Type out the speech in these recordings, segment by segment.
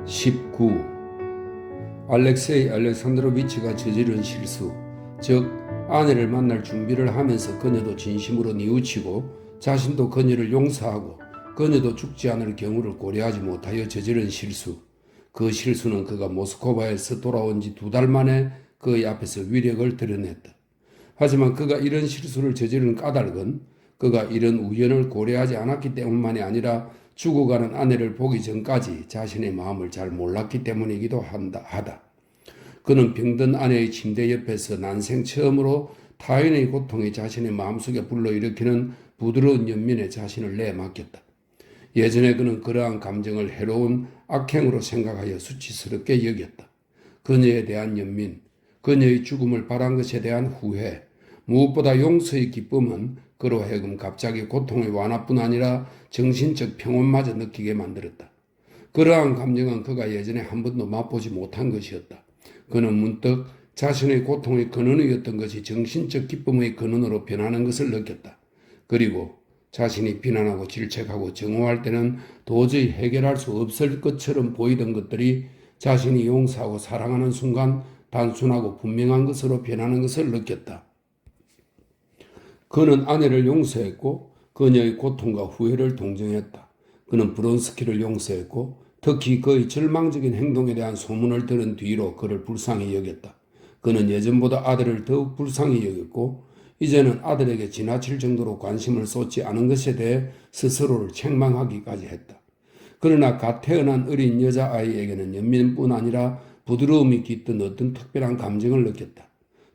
19. 알렉세이 알렉산드로비치가 저지른 실수, 즉 아내를 만날 준비를 하면서 그녀도 진심으로 뉘우치고 자신도 그녀를 용서하고 그녀도 죽지 않을 경우를 고려하지 못하여 저지른 실수. 그 실수는 그가 모스크바에서 돌아온 지 2달 만에 그의 앞에서 위력을 드러냈다. 하지만 그가 이런 실수를 저지른 까닭은 그가 이런 우연을 고려하지 않았기 때문만이 아니라 죽어가는 아내를 보기 전까지 자신의 마음을 잘 몰랐기 때문이기도 하다. 그는 병든 아내의 침대 옆에서 난생 처음으로 타인의 고통이 자신의 마음속에 불러일으키는 부드러운 연민에 자신을 내맡겼다. 예전에 그는 그러한 감정을 해로운 악행으로 생각하여 수치스럽게 여겼다. 그녀에 대한 연민, 그녀의 죽음을 바란 것에 대한 후회, 무엇보다 용서의 기쁨은 그로 하여금 갑자기 고통의 완화뿐 아니라 정신적 평온마저 느끼게 만들었다. 그러한 감정은 그가 예전에 한 번도 맛보지 못한 것이었다. 그는 문득 자신의 고통의 근원이었던 것이 정신적 기쁨의 근원으로 변하는 것을 느꼈다. 그리고 자신이 비난하고 질책하고 정오할 때는 도저히 해결할 수 없을 것처럼 보이던 것들이 자신이 용서하고 사랑하는 순간 단순하고 분명한 것으로 변하는 것을 느꼈다. 그는 아내를 용서했고 그녀의 고통과 후회를 동정했다. 그는 브론스키를 용서했고 특히 그의 절망적인 행동에 대한 소문을 들은 뒤로 그를 불쌍히 여겼다. 그는 예전보다 아들을 더욱 불쌍히 여겼고 이제는 아들에게 지나칠 정도로 관심을 쏟지 않은 것에 대해 스스로를 책망하기까지 했다. 그러나 갓 태어난 어린 여자아이에게는 연민뿐 아니라 부드러움이 깃든 어떤 특별한 감정을 느꼈다.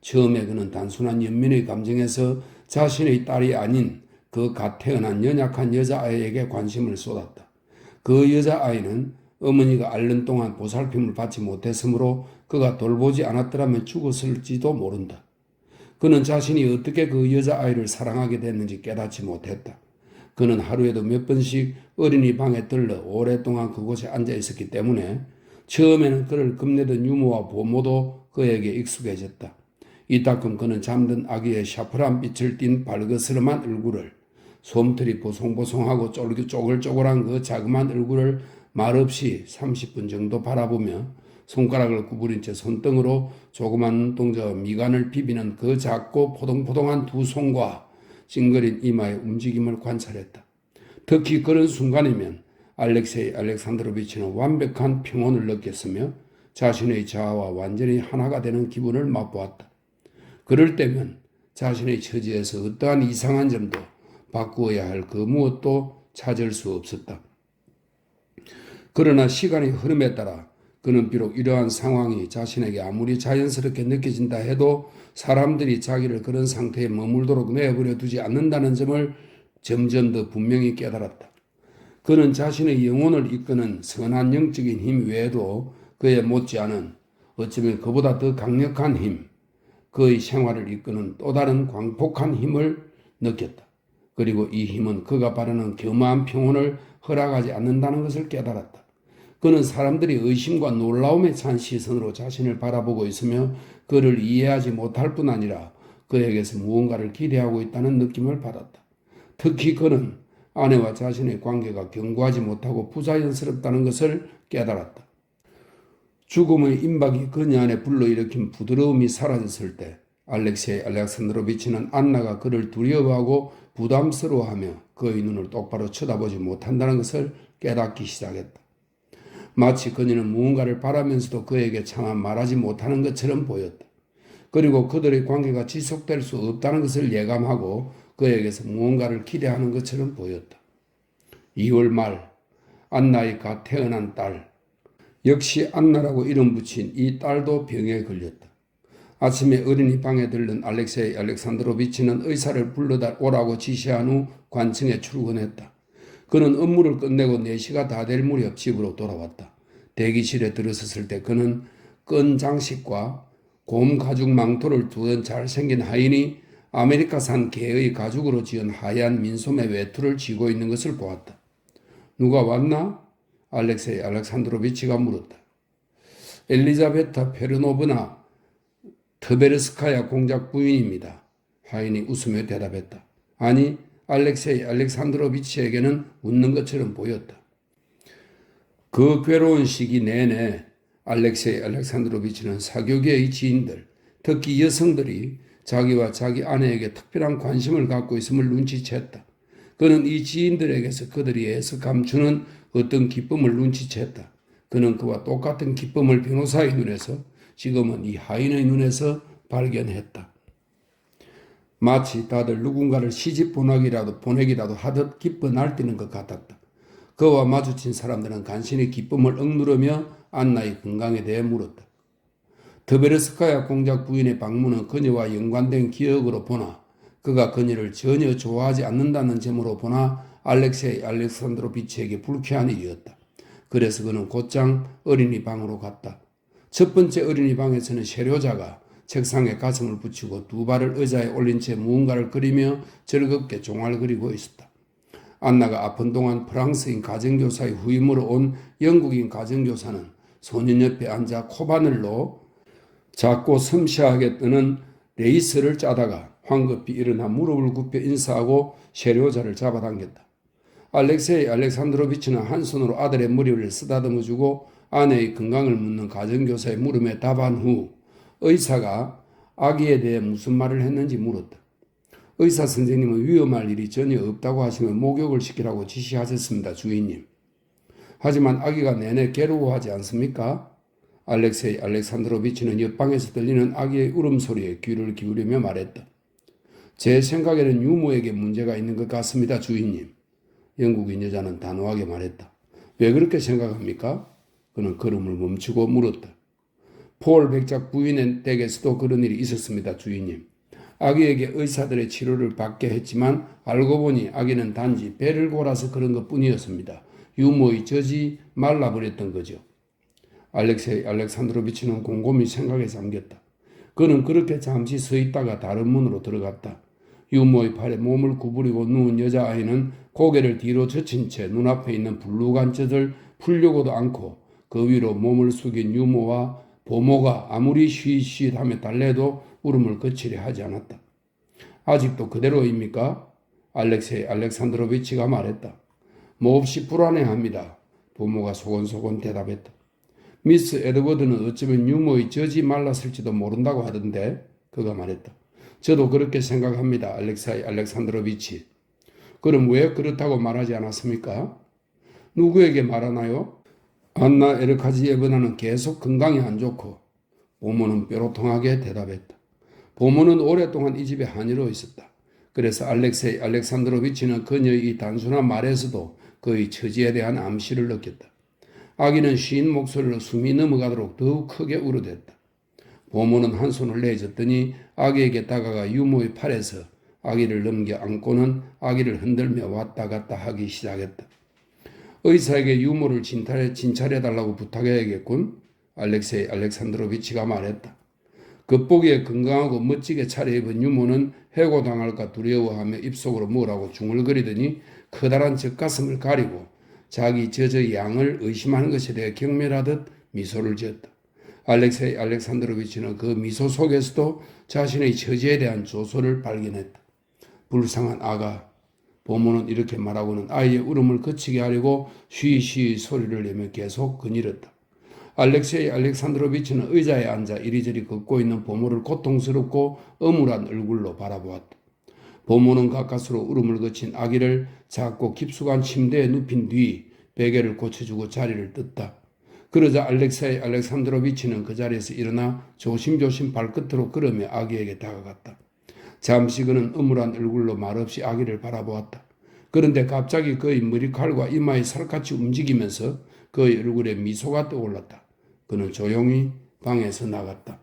처음에 그는 단순한 연민의 감정에서 자신의 딸이 아닌 그 갓 태어난 연약한 여자아이에게 관심을 쏟았다. 그 여자아이는 어머니가 앓는 동안 보살핌을 받지 못했으므로 그가 돌보지 않았더라면 죽었을지도 모른다. 그는 자신이 어떻게 그 여자아이를 사랑하게 됐는지 깨닫지 못했다. 그는 하루에도 몇 번씩 어린이 방에 들러 오랫동안 그곳에 앉아 있었기 때문에 처음에는 그를 겁내던 유모와 보모도 그에게 익숙해졌다. 이따금 그는 잠든 아기의 샤프란 빛을 띤 발그스름한 얼굴을, 솜털이 보송보송하고 쪼글쪼글한 그 자그마한 얼굴을 말없이 30분 정도 바라보며 손가락을 구부린 채 손등으로 조그만 눈동자와 미간을 비비는 그 작고 포동포동한 두 손과 찡그린 이마의 움직임을 관찰했다. 특히 그런 순간이면 알렉세이 알렉산드로비치는 완벽한 평온을 느꼈으며 자신의 자아와 완전히 하나가 되는 기분을 맛보았다. 그럴 때면 자신의 처지에서 어떠한 이상한 점도 바꾸어야 할 그 무엇도 찾을 수 없었다. 그러나 시간의 흐름에 따라 그는 비록 이러한 상황이 자신에게 아무리 자연스럽게 느껴진다 해도 사람들이 자기를 그런 상태에 머물도록 내버려 두지 않는다는 점을 점점 더 분명히 깨달았다. 그는 자신의 영혼을 이끄는 선한 영적인 힘 외에도 그에 못지않은 어쩌면 그보다 더 강력한 힘, 그의 생활을 이끄는 또 다른 광폭한 힘을 느꼈다. 그리고 이 힘은 그가 바라는 겸허한 평온을 허락하지 않는다는 것을 깨달았다. 그는 사람들이 의심과 놀라움에 찬 시선으로 자신을 바라보고 있으며 그를 이해하지 못할 뿐 아니라 그에게서 무언가를 기대하고 있다는 느낌을 받았다. 특히 그는 아내와 자신의 관계가 견고하지 못하고 부자연스럽다는 것을 깨달았다. 죽음의 임박이 그녀 안에 불러일으킨 부드러움이 사라졌을 때 알렉세이 알렉산드로비치는 안나가 그를 두려워하고 부담스러워하며 그의 눈을 똑바로 쳐다보지 못한다는 것을 깨닫기 시작했다. 마치 그녀는 무언가를 바라면서도 그에게 차마 말하지 못하는 것처럼 보였다. 그리고 그들의 관계가 지속될 수 없다는 것을 예감하고 그에게서 무언가를 기대하는 것처럼 보였다. 2월 말 안나의 갓 태어난 딸, 역시 안나라고 이름 붙인 이 딸도 병에 걸렸다. 아침에 어린이 방에 들른 알렉세이 알렉산드로비치는 의사를 불러다 오라고 지시한 후 관청에 출근했다. 그는 업무를 끝내고 4시가 다 될 무렵 집으로 돌아왔다. 대기실에 들어섰을 때 그는 끈 장식과 곰 가죽 망토를 두른 잘생긴 하인이 아메리카산 개의 가죽으로 지은 하얀 민소매 외투를 쥐고 있는 것을 보았다. 누가 왔나? 알렉세이 알렉산드로비치가 물었다. 엘리자베타 페르노브나 트베르스카야 공작 부인입니다. 하인이 웃으며 대답했다. 아니, 알렉세이 알렉산드로비치에게는 웃는 것처럼 보였다. 그 괴로운 시기 내내 알렉세이 알렉산드로비치는 사교계의 지인들, 특히 여성들이 자기와 자기 아내에게 특별한 관심을 갖고 있음을 눈치챘다. 그는 이 지인들에게서 그들이 애써 감추는 어떤 기쁨을 눈치챘다. 그는 그와 똑같은 기쁨을 변호사의 눈에서, 지금은 이 하인의 눈에서 발견했다. 마치 다들 누군가를 시집 보내기라도 하듯 기뻐 날뛰는 것 같았다. 그와 마주친 사람들은 간신히 기쁨을 억누르며 안나의 건강에 대해 물었다. 드베르스카야 공작 부인의 방문은 그녀와 연관된 기억으로 보나, 그가 그녀를 전혀 좋아하지 않는다는 점으로 보나 알렉세이 알렉산드로비치에게 불쾌한 일이었다. 그래서 그는 곧장 어린이 방으로 갔다. 첫 번째 어린이 방에서는 세료자가 책상에 가슴을 붙이고 두 발을 의자에 올린 채 무언가를 그리며 즐겁게 종아를 그리고 있었다. 안나가 아픈 동안 프랑스인 가정교사의 후임으로 온 영국인 가정교사는 소년 옆에 앉아 코바늘로 작고 섬세하게 뜨는 레이스를 짜다가 황급히 일어나 무릎을 굽혀 인사하고 세료자를 잡아당겼다. 알렉세이 알렉산드로비치는 한 손으로 아들의 머리를 쓰다듬어주고 아내의 건강을 묻는 가정교사의 물음에 답한 후 의사가 아기에 대해 무슨 말을 했는지 물었다. 의사 선생님은 위험할 일이 전혀 없다고 하시며 목욕을 시키라고 지시하셨습니다, 주인님. 하지만 아기가 내내 괴로워하지 않습니까? 알렉세이 알렉산드로비치는 옆방에서 들리는 아기의 울음소리에 귀를 기울이며 말했다. 제 생각에는 유모에게 문제가 있는 것 같습니다, 주인님. 영국인 여자는 단호하게 말했다. 왜 그렇게 생각합니까? 그는 걸음을 멈추고 물었다. 폴 백작 부인의 댁에서도 그런 일이 있었습니다, 주인님. 아기에게 의사들의 치료를 받게 했지만 알고 보니 아기는 단지 배를 골아서 그런 것뿐이었습니다. 유모의 젖이 말라버렸던 거죠. 알렉세이 알렉산드로비치는 곰곰이 생각에 잠겼다. 그는 그렇게 잠시 서 있다가 다른 문으로 들어갔다. 유모의 팔에 몸을 구부리고 누운 여자아이는 고개를 뒤로 젖힌 채 눈앞에 있는 불룩한 젖을 풀려고도 않고 그 위로 몸을 숙인 유모와 보모가 아무리 쉬쉬하며 달래도 울음을 그치려 하지 않았다. 아직도 그대로입니까? 알렉세이 알렉산드로비치가 말했다. 몹시 불안해합니다. 보모가 소곤소곤 대답했다. 미스 에드워드는 어쩌면 유모의 젖이 말랐을지도 모른다고 하던데, 그가 말했다. 저도 그렇게 생각합니다, 알렉세이 알렉산드로비치. 그럼 왜 그렇다고 말하지 않았습니까? 누구에게 말하나요? 안나 에르카지예브나는 계속 건강이 안 좋고, 보모는 뾰로통하게 대답했다. 보모는 오랫동안 이 집에 한의로 있었다. 그래서 알렉세이 알렉산드로비치는 그녀의 이 단순한 말에서도 그의 처지에 대한 암시를 느꼈다. 아기는 쉰 목소리로 숨이 넘어가도록 더욱 크게 울어댔다. 보모는 한 손을 내줬더니 아기에게 다가가 유모의 팔에서 아기를 넘겨 안고는 아기를 흔들며 왔다 갔다 하기 시작했다. 의사에게 유모를 진찰해달라고 부탁해야겠군. 알렉세이 알렉산드로비치가 말했다. 겉보기에 건강하고 멋지게 차려입은 유모는 해고당할까 두려워하며 입속으로 뭐라고 중얼거리더니 커다란 젖가슴을 가리고 자기 젖의 양을 의심하는 것에 대해 경멸하듯 미소를 지었다. 알렉세이 알렉산드로비치는 그 미소 속에서도 자신의 처지에 대한 조소를 발견했다. 불쌍한 아가. 보모는 이렇게 말하고는 아이의 울음을 그치게 하려고 쉬쉬 소리를 내며 계속 거닐었다. 알렉세이 알렉산드로비치는 의자에 앉아 이리저리 걷고 있는 보모를 고통스럽고 âm울한 얼굴로 바라보았다. 보모는 가까스로 울음을 그친 아기를 작고 깊숙한 침대에 눕힌 뒤 베개를 고쳐주고 자리를 떴다. 그러자 알렉세이 알렉산드로비치는 그 자리에서 일어나 조심조심 발끝으로 걸으며 아기에게 다가갔다. 잠시 그는 âm 울한 얼굴로 말없이 아기를 바라보았다. 그런데 갑자기 그의 머리칼과 이마에 살갗이 움직이면서 그의 얼굴에 미소가 떠올랐다. 그는 조용히 방에서 나갔다.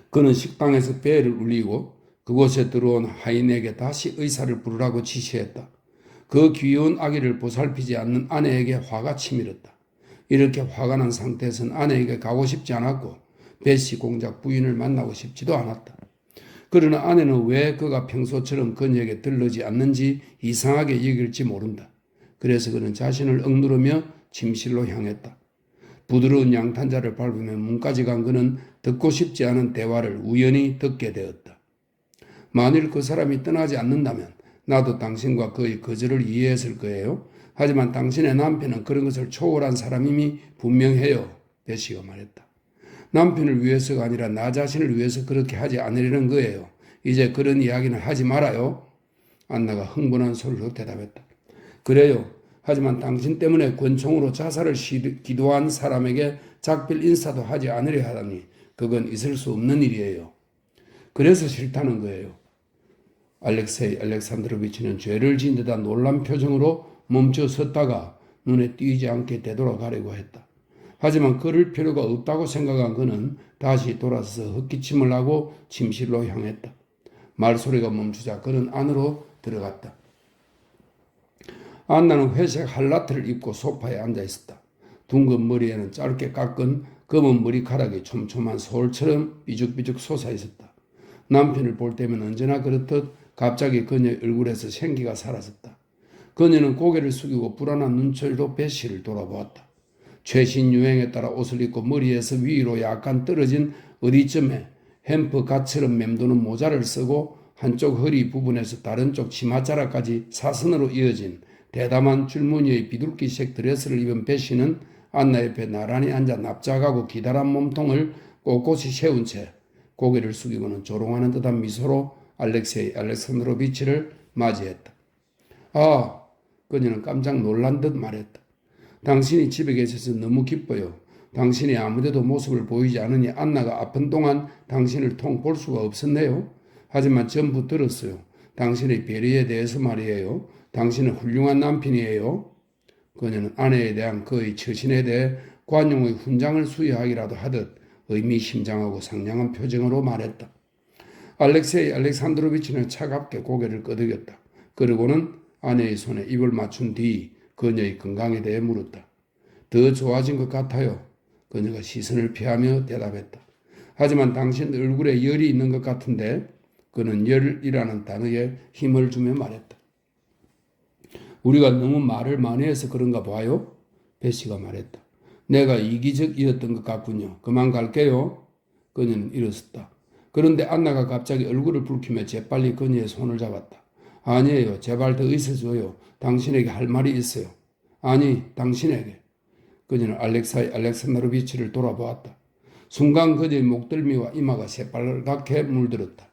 그는 식당에서 벨을 울리고 그곳에 들어온 하인에게 다시 의사를 부르라고 지시했다. 그 귀여운 아기를 보살피지 않는 아내에게 화가 치밀었다. 이렇게 화가 난 상태에서는 아내에게 가고 싶지 않았고 베시 공작 부인을 만나고 싶지도 않았다. 그러나 아내는 왜 그가 평소처럼 그녀에게 들르지 않는지 이상하게 여길지 모른다. 그래서 그는 자신을 억누르며 침실로 향했다. 부드러운 양탄자를 밟으며 문까지 간 그는 듣고 싶지 않은 대화를 우연히 듣게 되었다. 만일 그 사람이 떠나지 않는다면 나도 당신과 그의 거절을 이해했을 거예요. 하지만 당신의 남편은 그런 것을 초월한 사람임이 분명해요. 베시가 말했다. 남편을 위해서가 아니라 나 자신을 위해서 그렇게 하지 않으려는 거예요. 이제 그런 이야기는 하지 말아요. 안나가 흥분한 소리로 대답했다. 그래요. 하지만 당신 때문에 권총으로 자살을 기도한 사람에게 작별 인사도 하지 않으려 하다니 그건 있을 수 없는 일이에요. 그래서 싫다는 거예요. 알렉세이 알렉산드로비치는 죄를 지은 듯한 놀란 표정으로 멈춰 섰다가 눈에 띄지 않게 되돌아가려고 했다. 하지만 그럴 필요가 없다고 생각한 그는 다시 돌아서서 헛기침을 하고 침실로 향했다. 말소리가 멈추자 그는 안으로 들어갔다. 안나는 회색 할라트를 입고 소파에 앉아 있었다. 둥근 머리에는 짧게 깎은 검은 머리카락이 촘촘한 소울처럼 삐죽삐죽 솟아 있었다. 남편을 볼 때면 언제나 그렇듯 갑자기 그녀의 얼굴에서 생기가 사라졌다. 그녀는 고개를 숙이고 불안한 눈초리로 베시를 돌아보았다. 최신 유행에 따라 옷을 입고 머리에서 위로 약간 떨어진 어디쯤에 햄프갓처럼 맴도는 모자를 쓰고 한쪽 허리 부분에서 다른 쪽 치마자락까지 사선으로 이어진 대담한 줄무늬의 비둘기색 드레스를 입은 베시는 안나 옆에 나란히 앉아 납작하고 기다란 몸통을 꼿꼿이 세운 채 고개를 숙이고는 조롱하는 듯한 미소로 알렉세이 알렉산드로비치를 맞이했다. 아, 그녀는 깜짝 놀란 듯 말했다. 당신이 집에 계셔서 너무 기뻐요. 당신이 아무데도 모습을 보이지 않으니 안나가 아픈 동안 당신을 통 볼 수가 없었네요. 하지만 전부 들었어요. 당신의 배려에 대해서 말이에요. 당신은 훌륭한 남편이에요. 그녀는 아내에 대한 그의 처신에 대해 관용의 훈장을 수여하기라도 하듯 의미심장하고 상냥한 표정으로 말했다. 알렉세이 알렉산드로비치는 차갑게 고개를 끄덕였다. 그러고는 아내의 손에 입을 맞춘 뒤 그녀의 건강에 대해 물었다. 더 좋아진 것 같아요. 그녀가 시선을 피하며 대답했다. 하지만 당신 얼굴에 열이 있는 것 같은데 그는 열이라는 단어에 힘을 주며 말했다. 우리가 너무 말을 많이 해서 그런가 봐요. 베시가 말했다. 내가 이기적이었던 것 같군요. 그만 갈게요. 그녀는 일어섰다. 그런데 안나가 갑자기 얼굴을 붉히며 재빨리 그녀의 손을 잡았다. 아니에요. 제발 더 있어줘요. 당신에게 할 말이 있어요. 아니, 당신에게. 그녀는 알렉사이 알렉산드로비치를 돌아보았다. 순간 그녀의 목덜미와 이마가 새빨갛게 물들었다.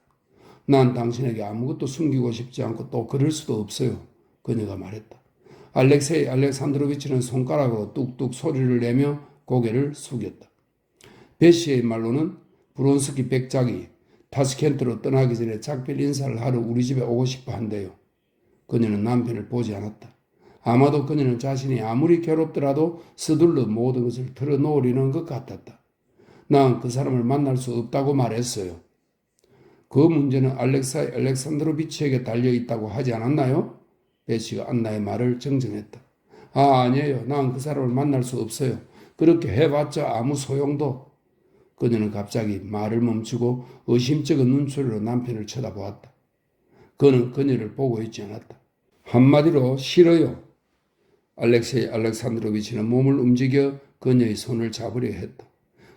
난 당신에게 아무것도 숨기고 싶지 않고 또 그럴 수도 없어요. 그녀가 말했다. 알렉세이 알렉산드로비치는 손가락으로 뚝뚝 소리를 내며 고개를 숙였다. 베시의 말로는 브론스키 백작이 타스켄트로 떠나기 전에 작별 인사를 하러 우리 집에 오고 싶어 한대요. 그녀는 남편을 보지 않았다. 아마도 그녀는 자신이 아무리 괴롭더라도 서둘러 모든 것을 털어놓으려는 것 같았다. 난 그 사람을 만날 수 없다고 말했어요. 그 문제는 알렉사이 알렉산드로비치에게 달려있다고 하지 않았나요? 베시가 안나의 말을 정정했다. 아니에요. 난 그 사람을 만날 수 없어요. 그렇게 해봤자 아무 소용도. 그녀는 갑자기 말을 멈추고 의심쩍은 눈초리로 남편을 쳐다보았다. 그는 그녀를 보고 있지 않았다. 한마디로 싫어요. 알렉세이 알렉산드로비치는 몸을 움직여 그녀의 손을 잡으려 했다.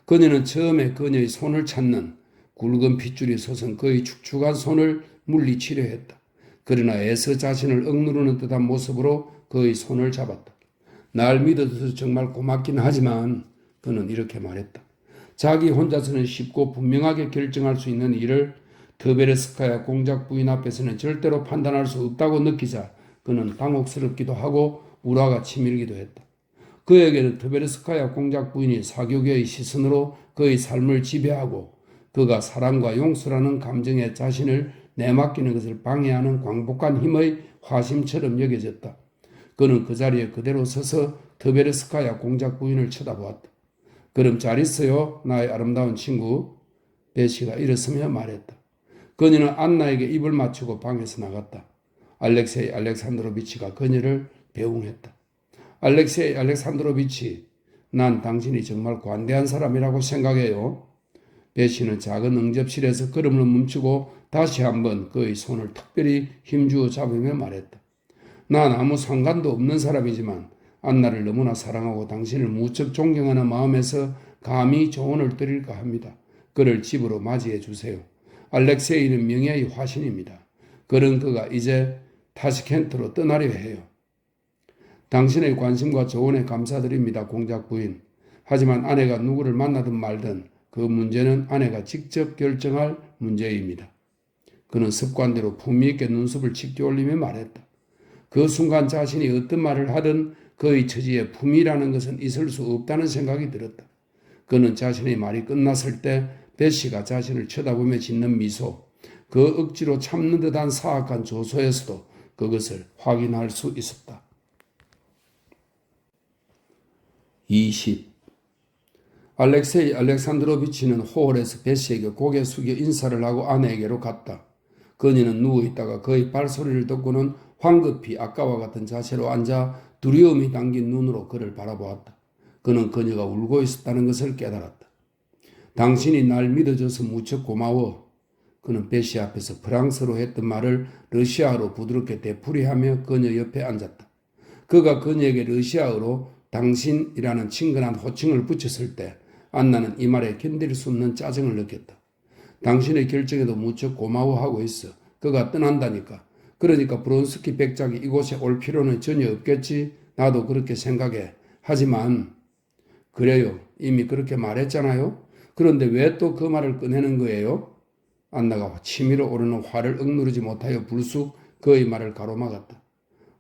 그녀는 처음에 그녀의 손을 찾는 굵은 핏줄이 솟은 그의 축축한 손을 물리치려 했다. 그러나 애써 자신을 억누르는 듯한 모습으로 그의 손을 잡았다. 날 믿어줘서 정말 고맙긴 하지만 그는 이렇게 말했다. 자기 혼자서는 쉽고 분명하게 결정할 수 있는 일을 트베레스카야 공작 부인 앞에서는 절대로 판단할 수 없다고 느끼자 그는 당혹스럽기도 하고 우라가 치밀기도 했다. 그에게는 트베레스카야 공작 부인이 사교계의 시선으로 그의 삶을 지배하고 그가 사랑과 용서라는 감정에 자신을 내맡기는 것을 방해하는 광복한 힘의 화심처럼 여겨졌다. 그는 그 자리에 그대로 서서 트베레스카야 공작 부인을 쳐다보았다. 그럼 잘 있어요, 나의 아름다운 친구. 베시가 일어서며 말했다. 그녀는 안나에게 입을 맞추고 방에서 나갔다. 알렉세이 알렉산드로비치가 그녀를 배웅했다. 알렉세이 알렉산드로비치, 난 당신이 정말 관대한 사람이라고 생각해요. 베시는 작은 응접실에서 걸음을 멈추고 다시 한번 그의 손을 특별히 힘주어 잡으며 말했다. 난 아무 상관도 없는 사람이지만 안나를 너무나 사랑하고 당신을 무척 존경하는 마음에서 감히 조언을 드릴까 합니다. 그를 집으로 맞이해 주세요. 알렉세이는 명예의 화신입니다. 그런 그가 이제 타시켄트로 떠나려 해요. 당신의 관심과 조언에 감사드립니다. 공작 부인. 하지만 아내가 누구를 만나든 말든 그 문제는 아내가 직접 결정할 문제입니다. 그는 습관대로 품위 있게 눈썹을 치켜 올리며 말했다. 그 순간 자신이 어떤 말을 하든 그의 처지에 품위라는 것은 있을 수 없다는 생각이 들었다. 그는 자신의 말이 끝났을 때 베시가 자신을 쳐다보며 짓는 미소, 그 억지로 참는 듯한 사악한 조소에서도 그것을 확인할 수 있었다. 20. 알렉세이 알렉산드로비치는 호홀에서 베시에게 고개 숙여 인사를 하고 아내에게로 갔다. 그녀는 누워있다가 그의 발소리를 듣고는 황급히 아까와 같은 자세로 앉아 두려움이 담긴 눈으로 그를 바라보았다. 그는 그녀가 울고 있었다는 것을 깨달았다. 당신이 날 믿어줘서 무척 고마워. 그는 베시 앞에서 프랑스어로 했던 말을 러시아어로 부드럽게 되풀이하며 그녀 옆에 앉았다. 그가 그녀에게 러시아어로 당신이라는 친근한 호칭을 붙였을 때 안나는 이 말에 견딜 수 없는 짜증을 느꼈다. 당신의 결정에도 무척 고마워하고 있어. 그가 떠난다니까. 그러니까 브론스키 백작이 이곳에 올 필요는 전혀 없겠지. 나도 그렇게 생각해. 하지만 그래요. 이미 그렇게 말했잖아요. 그런데 왜 또 그 말을 꺼내는 거예요? 안나가 치밀어 오르는 화를 억누르지 못하여 불쑥 그의 말을 가로막았다.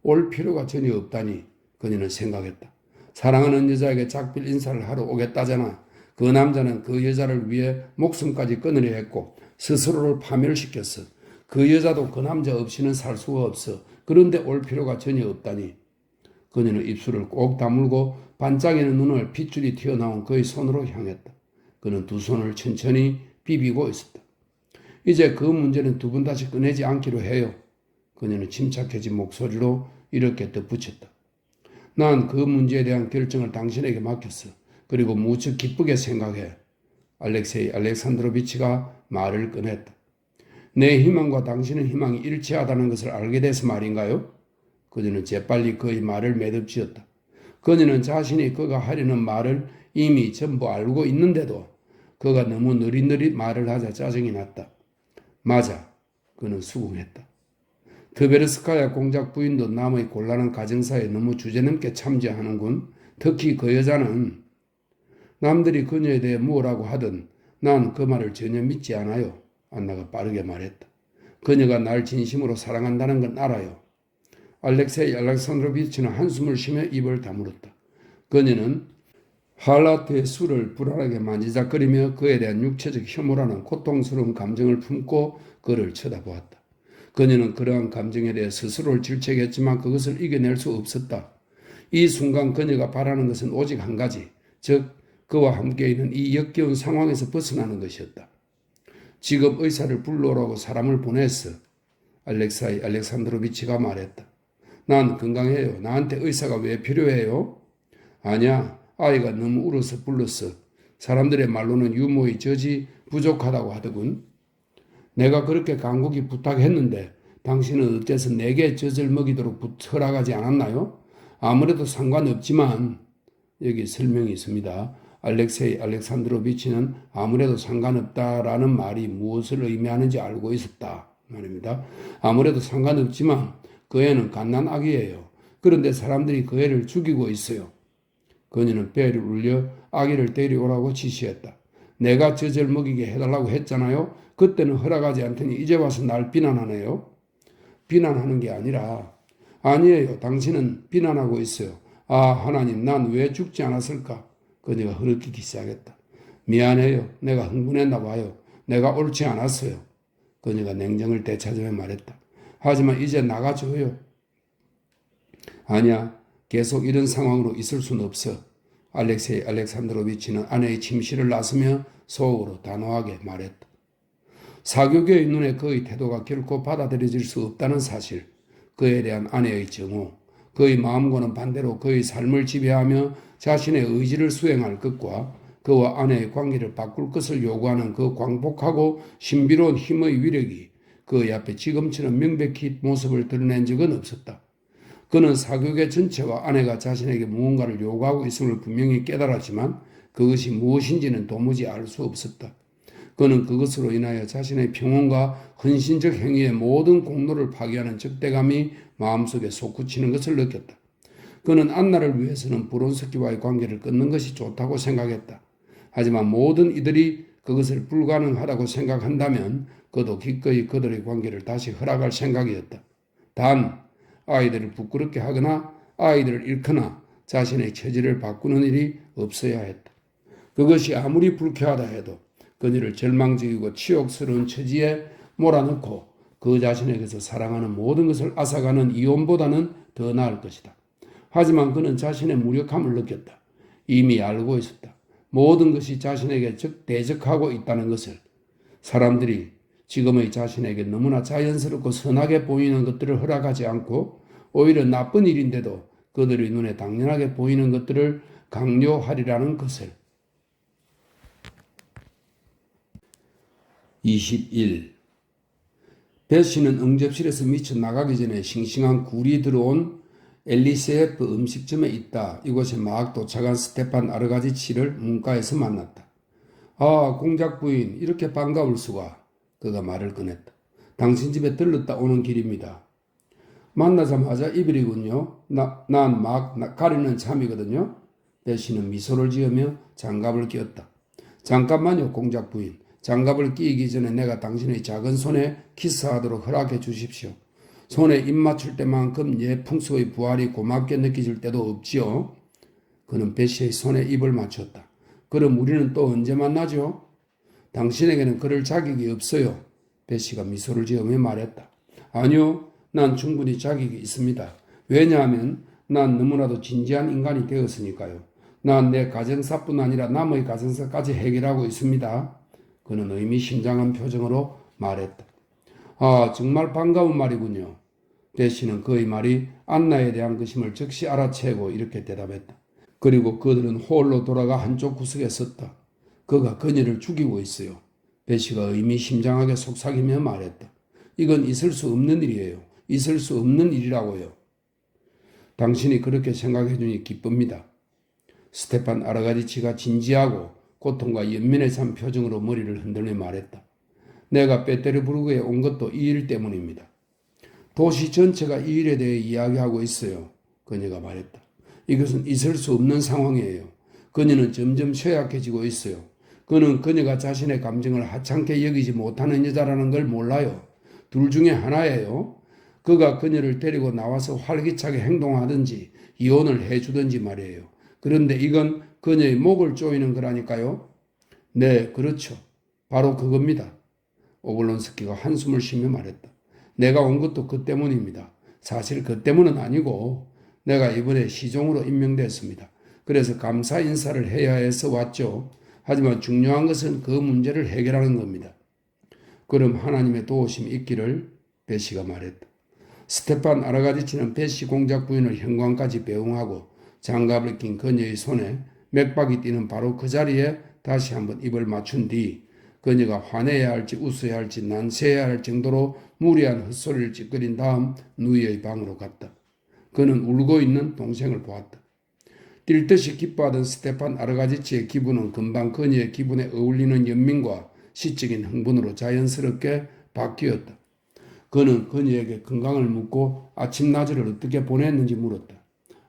올 필요가 전혀 없다니 그녀는 생각했다. 사랑하는 여자에게 작별 인사를 하러 오겠다잖아. 그 남자는 그 여자를 위해 목숨까지 끊으려 했고 스스로를 파멸시켰어. 그 여자도 그 남자 없이는 살 수가 없어. 그런데 올 필요가 전혀 없다니. 그녀는 입술을 꼭 다물고 반짝이는 눈을 핏줄이 튀어나온 그의 손으로 향했다. 그는 두 손을 천천히 비비고 있었다. 이제 그 문제는 두 번 다시 꺼내지 않기로 해요. 그녀는 침착해진 목소리로 이렇게 덧붙였다. 난 그 문제에 대한 결정을 당신에게 맡겼어. 그리고 무척 기쁘게 생각해. 알렉세이 알렉산드로비치가 말을 꺼냈다. 내 희망과 당신의 희망이 일치하다는 것을 알게 돼서 말인가요? 그녀는 재빨리 그의 말을 매듭지었다. 그녀는 자신이 그가 하려는 말을 이미 전부 알고 있는데도 그가 너무 느릿느릿 말을 하자 짜증이 났다. 맞아. 그는 수긍했다. 트베르스카야 공작 부인도 남의 곤란한 가정사에 너무 주제넘게 참여하는군. 특히 그 여자는 남들이 그녀에 대해 뭐라고 하든 난 그 말을 전혀 믿지 않아요. 안나가 빠르게 말했다. 그녀가 날 진심으로 사랑한다는 건 알아요. 알렉세이 알렉산드로비치는 한숨을 쉬며 입을 다물었다. 그녀는 할라트의 술을 불안하게 만지작거리며 그에 대한 육체적 혐오라는 고통스러운 감정을 품고 그를 쳐다보았다. 그녀는 그러한 감정에 대해 스스로를 질책했지만 그것을 이겨낼 수 없었다. 이 순간 그녀가 바라는 것은 오직 한 가지, 즉 그와 함께 있는 이 역겨운 상황에서 벗어나는 것이었다. 지금 의사를 불러오라고 사람을 보냈어. 알렉사이 알렉산드로비치가 말했다. 난 건강해요. 나한테 의사가 왜 필요해요? 아니야. 아이가 너무 울어서 불렀어. 사람들의 말로는 유모의 젖이 부족하다고 하더군. 내가 그렇게 간곡히 부탁했는데 당신은 어째서 내게 젖을 먹이도록 허락하지 않았나요? 아무래도 상관없지만 여기 설명이 있습니다. 알렉세이 알렉산드로비치는 아무래도 상관없다라는 말이 무엇을 의미하는지 알고 있었다 말입니다. 아무래도 상관없지만 그 애는 갓난아기예요. 그런데 사람들이 그 애를 죽이고 있어요. 그녀는 뼈를 울려 아기를 데려오라고 지시했다. 내가 젖을 먹이게 해달라고 했잖아요. 그때는 허락하지 않더니 이제 와서 날 비난하네요. 비난하는 게 아니라 아니에요. 당신은 비난하고 있어요. 아 하나님 난 왜 죽지 않았을까? 그녀가 흐르키기 시작했다. 미안해요. 내가 흥분했나 봐요. 내가 옳지 않았어요. 그녀가 냉정을 되찾으며 말했다. 하지만 이제 나가줘요. 아니야. 계속 이런 상황으로 있을 수는 없어. 알렉세이 알렉산드로비치는 아내의 침실을 나서며 속으로 단호하게 말했다. 사교계의 눈에 그의 태도가 결코 받아들여질 수 없다는 사실, 그에 대한 아내의 정오, 그의 마음과는 반대로 그의 삶을 지배하며 자신의 의지를 수행할 것과 그와 아내의 관계를 바꿀 것을 요구하는 그 광복하고 신비로운 힘의 위력이 그의 앞에 지금처럼 명백히 모습을 드러낸 적은 없었다. 그는 사교계 전체와 아내가 자신에게 무언가를 요구하고 있음을 분명히 깨달았지만 그것이 무엇인지는 도무지 알 수 없었다. 그는 그것으로 인하여 자신의 평온과 헌신적 행위의 모든 공로를 파괴하는 적대감이 마음속에 솟구치는 것을 느꼈다. 그는 안나를 위해서는 브론스키와의 관계를 끊는 것이 좋다고 생각했다. 하지만 모든 이들이 그것을 불가능하다고 생각한다면 그도 기꺼이 그들의 관계를 다시 허락할 생각이었다. 단 아이들을 부끄럽게 하거나 아이들을 잃거나 자신의 처지를 바꾸는 일이 없어야 했다. 그것이 아무리 불쾌하다 해도 그녀를 절망적이고 치욕스러운 처지에 몰아넣고 그 자신에게서 사랑하는 모든 것을 앗아가는 이혼보다는 더 나을 것이다. 하지만 그는 자신의 무력함을 느꼈다. 이미 알고 있었다. 모든 것이 자신에게 대적하고 있다는 것을. 사람들이 지금의 자신에게 너무나 자연스럽고 선하게 보이는 것들을 허락하지 않고 오히려 나쁜 일인데도 그들의 눈에 당연하게 보이는 것들을 강요하리라는 것을. 21. 배씨는 응접실에서 미쳐 나가기 전에 싱싱한 굴이 들어온 엘리세프 음식점에 있다. 이곳에 막 도착한 스테판 아르가지치를 문가에서 만났다. 아, 공작 부인, 이렇게 반가울 수가. 그가 말을 꺼냈다. 당신 집에 들렀다 오는 길입니다. 만나자마자 이별이군요. 난 막 가리는 참이거든요. 배씨는 미소를 지으며 장갑을 끼웠다. 잠깐만요, 공작 부인. 장갑을 끼기 전에 내가 당신의 작은 손에 키스하도록 허락해 주십시오. 손에 입 맞출 때만큼 예풍수의 부활이 고맙게 느껴질 때도 없지요. 그는 배씨의 손에 입을 맞췄다. 그럼 우리는 또 언제 만나죠? 당신에게는 그럴 자격이 없어요. 배씨가 미소를 지으며 말했다. 아니요, 난 충분히 자격이 있습니다. 왜냐하면 난 너무나도 진지한 인간이 되었으니까요. 난 내 가정사뿐 아니라 남의 가정사까지 해결하고 있습니다. 그는 의미심장한 표정으로 말했다. 아, 정말 반가운 말이군요. 배씨는 그의 말이 안나에 대한 것임을 즉시 알아채고 이렇게 대답했다. 그리고 그들은 홀로 돌아가 한쪽 구석에 섰다. 그가 그녀를 죽이고 있어요. 배씨가 의미심장하게 속삭이며 말했다. 이건 있을 수 없는 일이에요. 있을 수 없는 일이라고요. 당신이 그렇게 생각해 주니 기쁩니다. 스테판 아르가지치가 진지하고 고통과 연민에 찬 표정으로 머리를 흔들며 말했다. 내가 페테르부르크에 온 것도 이 일 때문입니다. 도시 전체가 이 일에 대해 이야기하고 있어요. 그녀가 말했다. 이것은 있을 수 없는 상황이에요. 그녀는 점점 쇠약해지고 있어요. 그는 그녀가 자신의 감정을 하찮게 여기지 못하는 여자라는 걸 몰라요. 둘 중에 하나예요. 그가 그녀를 데리고 나와서 활기차게 행동하든지 이혼을 해주든지 말이에요. 그런데 이건 그녀의 목을 조이는 거라니까요. 네, 그렇죠. 바로 그겁니다. 오블론스키가 한숨을 쉬며 말했다. 내가 온 것도 그 때문입니다. 사실 그 때문은 아니고 내가 이번에 시종으로 임명됐습니다. 그래서 감사 인사를 해야 해서 왔죠. 하지만 중요한 것은 그 문제를 해결하는 겁니다. 그럼 하나님의 도우심이 있기를 배씨가 말했다. 스테판 아르가지치는 배씨 공작 부인을 현관까지 배웅하고 장갑을 낀 그녀의 손에 맥박이 뛰는 바로 그 자리에 다시 한번 입을 맞춘 뒤 그녀가 화내야 할지 웃어야 할지 난세해야 할 정도로 무리한 헛소리를 찌끄린 다음 누이의 방으로 갔다. 그는 울고 있는 동생을 보았다. 뛸 듯이 기뻐하던 스테판 아르가지치의 기분은 금방 그녀의 기분에 어울리는 연민과 시적인 흥분으로 자연스럽게 바뀌었다. 그는 그녀에게 건강을 묻고 아침낮을 어떻게 보냈는지 물었다.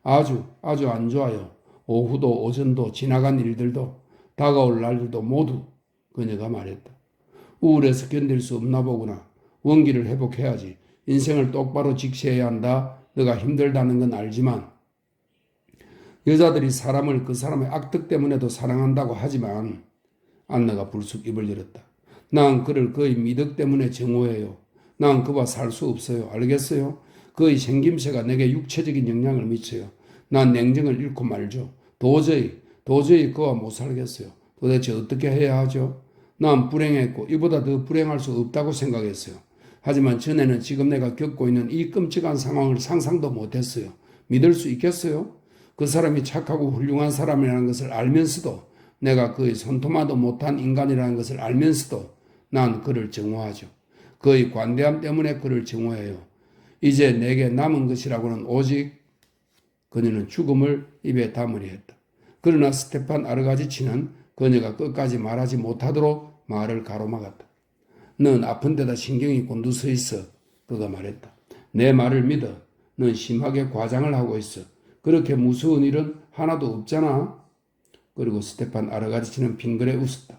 아주 안 좋아요. 오후도 오전도 지나간 일들도 다가올 날들도 모두. 그녀가 말했다. 우울해서 견딜 수 없나 보구나. 원기를 회복해야지. 인생을 똑바로 직시해야 한다. 너가 힘들다는 건 알지만 여자들이 사람을 그 사람의 악덕 때문에도 사랑한다고 하지만 안나가 불쑥 입을 열었다. 난 그를 그의 미덕 때문에 정오해요. 난 그와 살 수 없어요. 알겠어요? 그의 생김새가 내게 육체적인 영향을 미쳐요. 난 냉정을 잃고 말죠. 도저히 그와 못 살겠어요. 도대체 어떻게 해야 하죠? 난 불행했고 이보다 더 불행할 수 없다고 생각했어요. 하지만 전에는 지금 내가 겪고 있는 이 끔찍한 상황을 상상도 못했어요. 믿을 수 있겠어요? 그 사람이 착하고 훌륭한 사람이라는 것을 알면서도 내가 그의 손토마도 못한 인간이라는 것을 알면서도 난 그를 정오하죠. 그의 관대함 때문에 그를 정오해요. 이제 내게 남은 것이라고는 오직 그녀는 죽음을 입에 담으려 했다. 그러나 스테판 아르가지치는 그녀가 끝까지 말하지 못하도록 말을 가로막았다. 넌 아픈 데다 신경이 곤두서 있어. 그가 말했다. 내 말을 믿어. 넌 심하게 과장을 하고 있어. 그렇게 무서운 일은 하나도 없잖아. 그리고 스테판 아르가지치는 빙그레 웃었다.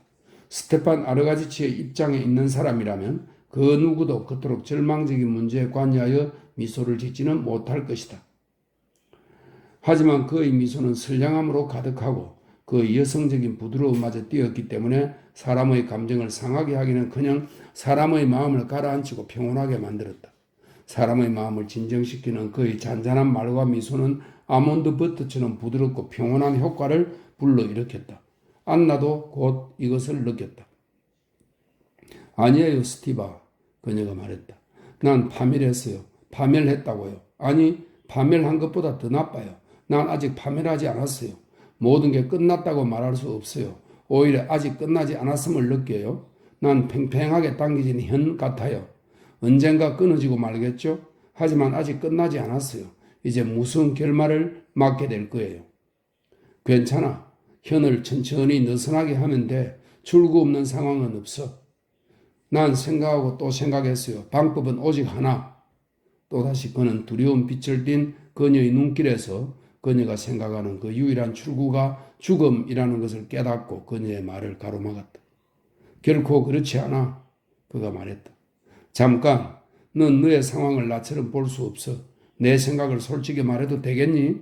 스테판 아르가지치의 입장에 있는 사람이라면 그 누구도 그토록 절망적인 문제에 관여하여 미소를 짓지는 못할 것이다. 하지만 그의 미소는 선량함으로 가득하고 그 여성적인 부드러움마저 띄었기 때문에 사람의 감정을 상하게 하기는커녕 사람의 마음을 가라앉히고 평온하게 만들었다. 사람의 마음을 진정시키는 그의 잔잔한 말과 미소는 아몬드 버터처럼 부드럽고 평온한 효과를 불러일으켰다. 안나도 곧 이것을 느꼈다. 아니에요, 스티바. 그녀가 말했다. 난 파멸했어요. 파멸했다고요. 아니, 파멸한 것보다 더 나빠요. 난 아직 파멸하지 않았어요. 모든 게 끝났다고 말할 수 없어요. 오히려 아직 끝나지 않았음을 느껴요. 난 팽팽하게 당겨진 현 같아요. 언젠가 끊어지고 말겠죠? 하지만 아직 끝나지 않았어요. 이제 무서운 결말을 맞게 될 거예요. 괜찮아. 현을 천천히 느슨하게 하면 돼. 출구 없는 상황은 없어. 난 생각하고 또 생각했어요. 방법은 오직 하나. 또다시 그는 두려운 빛을 띤 그녀의 눈길에서 그녀가 생각하는 그 유일한 출구가 죽음이라는 것을 깨닫고 그녀의 말을 가로막았다. 결코 그렇지 않아. 그가 말했다. 잠깐, 넌 너의 상황을 나처럼 볼 수 없어. 내 생각을 솔직히 말해도 되겠니?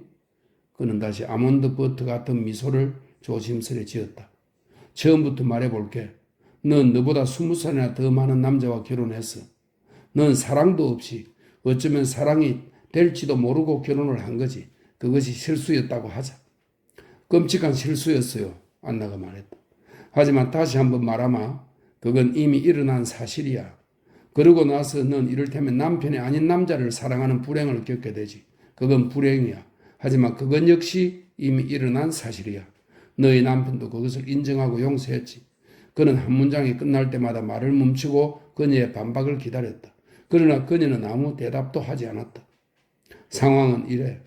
그는 다시 아몬드 버터 같은 미소를 조심스레 지었다. 처음부터 말해볼게. 넌 너보다 20살이나 더 많은 남자와 결혼했어. 넌 사랑도 없이 어쩌면 사랑이 될지도 모르고 결혼을 한 거지. 그것이 실수였다고 하자. 끔찍한 실수였어요. 안나가 말했다. 하지만 다시 한번 말하마. 그건 이미 일어난 사실이야. 그러고 나서 넌 이를테면 남편이 아닌 남자를 사랑하는 불행을 겪게 되지. 그건 불행이야. 하지만 그건 역시 이미 일어난 사실이야. 너희 남편도 그것을 인정하고 용서했지. 그는 한 문장이 끝날 때마다 말을 멈추고 그녀의 반박을 기다렸다. 그러나 그녀는 아무 대답도 하지 않았다. 상황은 이래.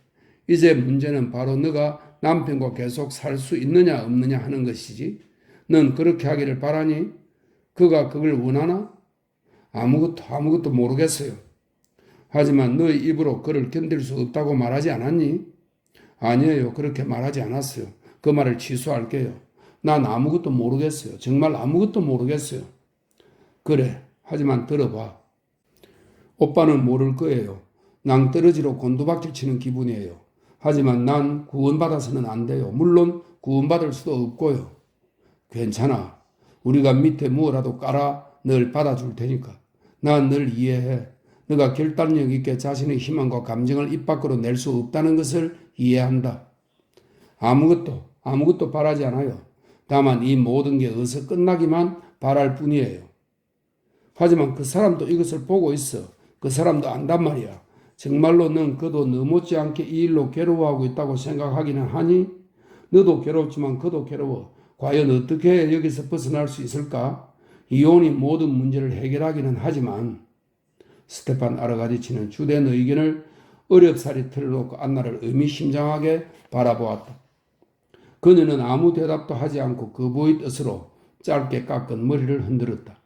이제 문제는 바로 너가 남편과 계속 살 수 있느냐 없느냐 하는 것이지. 넌 그렇게 하기를 바라니? 그가 그걸 원하나? 아무것도 모르겠어요. 하지만 너의 입으로 그를 견딜 수 없다고 말하지 않았니? 아니에요. 그렇게 말하지 않았어요. 그 말을 취소할게요. 난 아무것도 모르겠어요. 정말 아무것도 모르겠어요. 그래. 하지만 들어봐. 오빠는 모를 거예요. 낭떠러지로 곤두박질 치는 기분이에요. 하지만 난 구원받아서는 안 돼요. 물론 구원받을 수도 없고요. 괜찮아. 우리가 밑에 무엇라도 깔아 널 받아줄 테니까. 난 널 이해해. 너가 결단력 있게 자신의 희망과 감정을 입 밖으로 낼 수 없다는 것을 이해한다. 아무것도 바라지 않아요. 다만 이 모든 게 어서 끝나기만 바랄 뿐이에요. 하지만 그 사람도 이것을 보고 있어. 그 사람도 안단 말이야. 정말로 넌 그도 너 못지않게 이 일로 괴로워하고 있다고 생각하기는 하니? 너도 괴롭지만 그도 괴로워. 과연 어떻게 여기서 벗어날 수 있을까? 이혼이 모든 문제를 해결하기는 하지만 스테판 아르가지치는 주된 의견을 어렵사리 틀어놓고 안나를 의미심장하게 바라보았다. 그녀는 아무 대답도 하지 않고 그부의 뜻으로 짧게 깎은 머리를 흔들었다.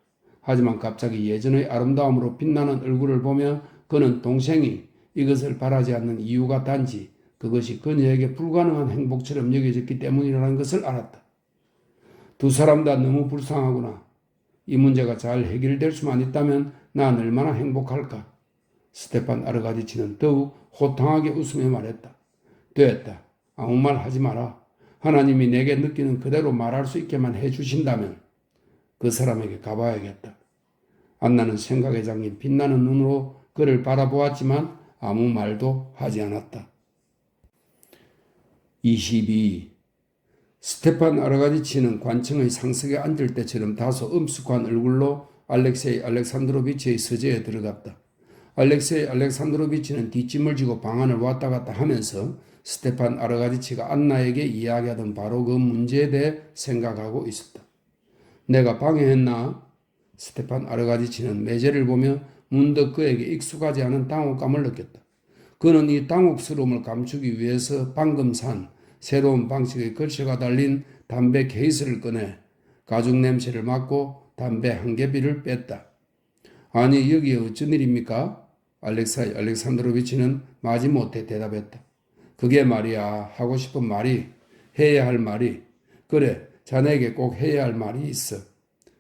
하지만 갑자기 예전의 아름다움으로 빛나는 얼굴을 보며 그는 동생이 이것을 바라지 않는 이유가 단지 그것이 그녀에게 불가능한 행복처럼 여겨졌기 때문이라는 것을 알았다. 두 사람 다 너무 불쌍하구나. 이 문제가 잘 해결될 수만 있다면 난 얼마나 행복할까. 스테판 아르가지치는 더욱 호탕하게 웃으며 말했다. 됐다. 아무 말 하지 마라. 하나님이 내게 느끼는 그대로 말할 수 있게만 해주신다면 그 사람에게 가봐야겠다. 안나는 생각에 잠긴 빛나는 눈으로 그를 바라보았지만 아무 말도 하지 않았다. 22. 스테판 아르가지치는 관청의 상석에 앉을 때처럼 다소 엄숙한 얼굴로 알렉세이 알렉산드로비치의 서재에 들어갔다. 알렉세이 알렉산드로비치는 뒷짐을 지고 방 안을 왔다 갔다 하면서 스테판 아르가지치가 안나에게 이야기하던 바로 그 문제에 대해 생각하고 있었다. 내가 방해했나? 스테판 아르가지치는 매제를 보며 문득 그에게 익숙하지 않은 당혹감을 느꼈다. 그는 이 당혹스러움을 감추기 위해서 방금 산 새로운 방식의 글씨가 달린 담배 케이스를 꺼내 가죽 냄새를 맡고 담배 한 개비를 뺐다. 아니 여기에 어쩐 일입니까? 알렉사이 알렉산드로비치는 마지못해 대답했다. 그게 말이야 하고 싶은 말이 해야 할 말이 그래 자네에게 꼭 해야 할 말이 있어.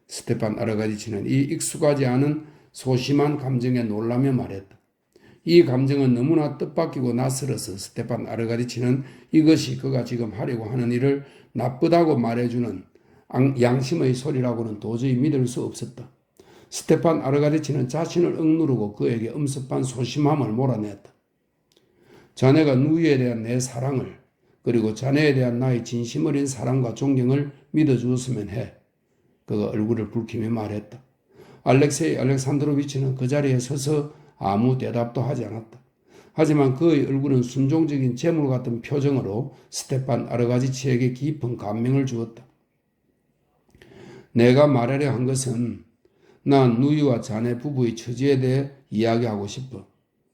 스테판 아르가디치는 이 익숙하지 않은 소심한 감정에 놀라며 말했다. 이 감정은 너무나 뜻밖이고 낯설어서 스테판 아르가디치는 이것이 그가 지금 하려고 하는 일을 나쁘다고 말해주는 양심의 소리라고는 도저히 믿을 수 없었다. 스테판 아르가디치는 자신을 억누르고 그에게 엄습한 소심함을 몰아냈다. 자네가 누이에 대한 내 사랑을 그리고 자네에 대한 나의 진심 어린 사랑과 존경을 믿어주었으면 해. 그가 얼굴을 붉히며 말했다. 알렉세이 알렉산드로비치는 그 자리에 서서 아무 대답도 하지 않았다. 하지만 그의 얼굴은 순종적인 재물 같은 표정으로 스테판 아르가디치에게 깊은 감명을 주었다. 내가 말하려 한 것은 난 누이와 자네 부부의 처지에 대해 이야기하고 싶어.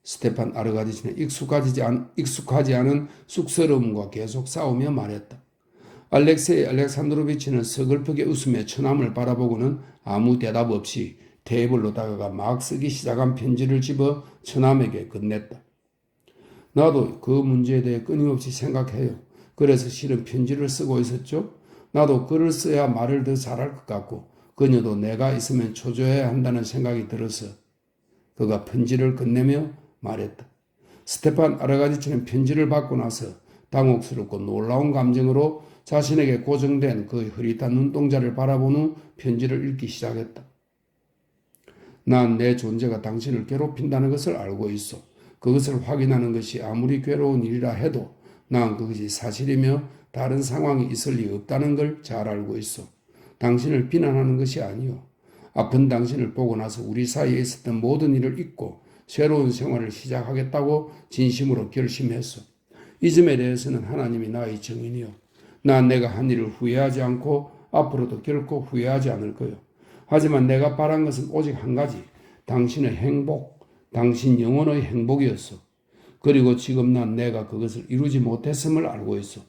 스테판 아르가디치는 익숙하지 않은 쑥스러움과 계속 싸우며 말했다. 알렉세이 알렉산드로비치는 서글프게 웃으며 처남을 바라보고는 아무 대답 없이 테이블로 다가가 막 쓰기 시작한 편지를 집어 처남에게 건넸다. 나도 그 문제에 대해 끊임없이 생각해요. 그래서 실은 편지를 쓰고 있었죠. 나도 글을 써야 말을 더 잘할 것 같고 그녀도 내가 있으면 초조해야 한다는 생각이 들어서 그가 편지를 건네며 말했다. 스테판 아르가디치는 편지를 받고 나서 당혹스럽고 놀라운 감정으로 자신에게 고정된 그 흐릿한 눈동자를 바라본 후 편지를 읽기 시작했다. 난 내 존재가 당신을 괴롭힌다는 것을 알고 있어. 그것을 확인하는 것이 아무리 괴로운 일이라 해도 난 그것이 사실이며 다른 상황이 있을 리 없다는 걸 잘 알고 있어. 당신을 비난하는 것이 아니요. 아픈 당신을 보고 나서 우리 사이에 있었던 모든 일을 잊고 새로운 생활을 시작하겠다고 진심으로 결심했어. 이 점에 대해서는 하나님이 나의 증인이요. 난 내가 한 일을 후회하지 않고 앞으로도 결코 후회하지 않을 거요. 하지만 내가 바란 것은 오직 한 가지, 당신의 행복, 당신 영혼의 행복이었어. 그리고 지금 난 내가 그것을 이루지 못했음을 알고 있어.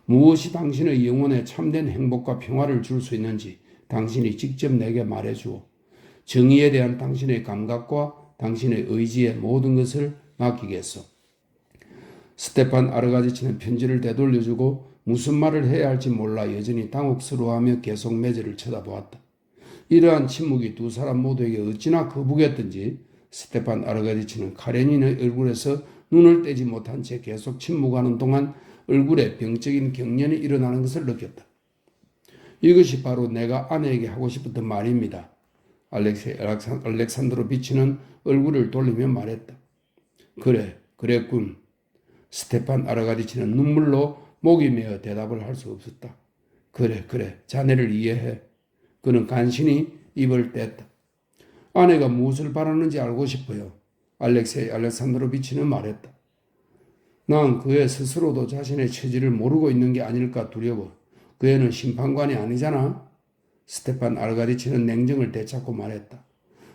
무엇이 당신의 영혼에 참된 행복과 평화를 줄 수 있는지 당신이 직접 내게 말해주오. 정의에 대한 당신의 감각과 당신의 의지에 모든 것을 맡기겠소. 스테판 아르가디치는 편지를 되돌려주고 무슨 말을 해야 할지 몰라 여전히 당혹스러워하며 계속 메지를 쳐다보았다. 이러한 침묵이 두 사람 모두에게 어찌나 거북했던지 스테판 아르가디치는 카레닌의 얼굴에서 눈을 떼지 못한 채 계속 침묵하는 동안 얼굴에 병적인 경련이 일어나는 것을 느꼈다. 이것이 바로 내가 아내에게 하고 싶었던 말입니다. 알렉세이 알렉산드로비치는 얼굴을 돌리며 말했다. 그래, 그랬군. 스테판 아르가디치는 눈물로 목이 메어 대답을 할 수 없었다. 그래, 자네를 이해해. 그는 간신히 입을 뗐다. 아내가 무엇을 바라는지 알고 싶어요. 알렉세이 알렉산드로비치는 말했다. 난 그의 스스로도 자신의 처지를 모르고 있는 게 아닐까 두려워. 그 애는 심판관이 아니잖아. 스테판 아르가디치는 냉정을 되찾고 말했다.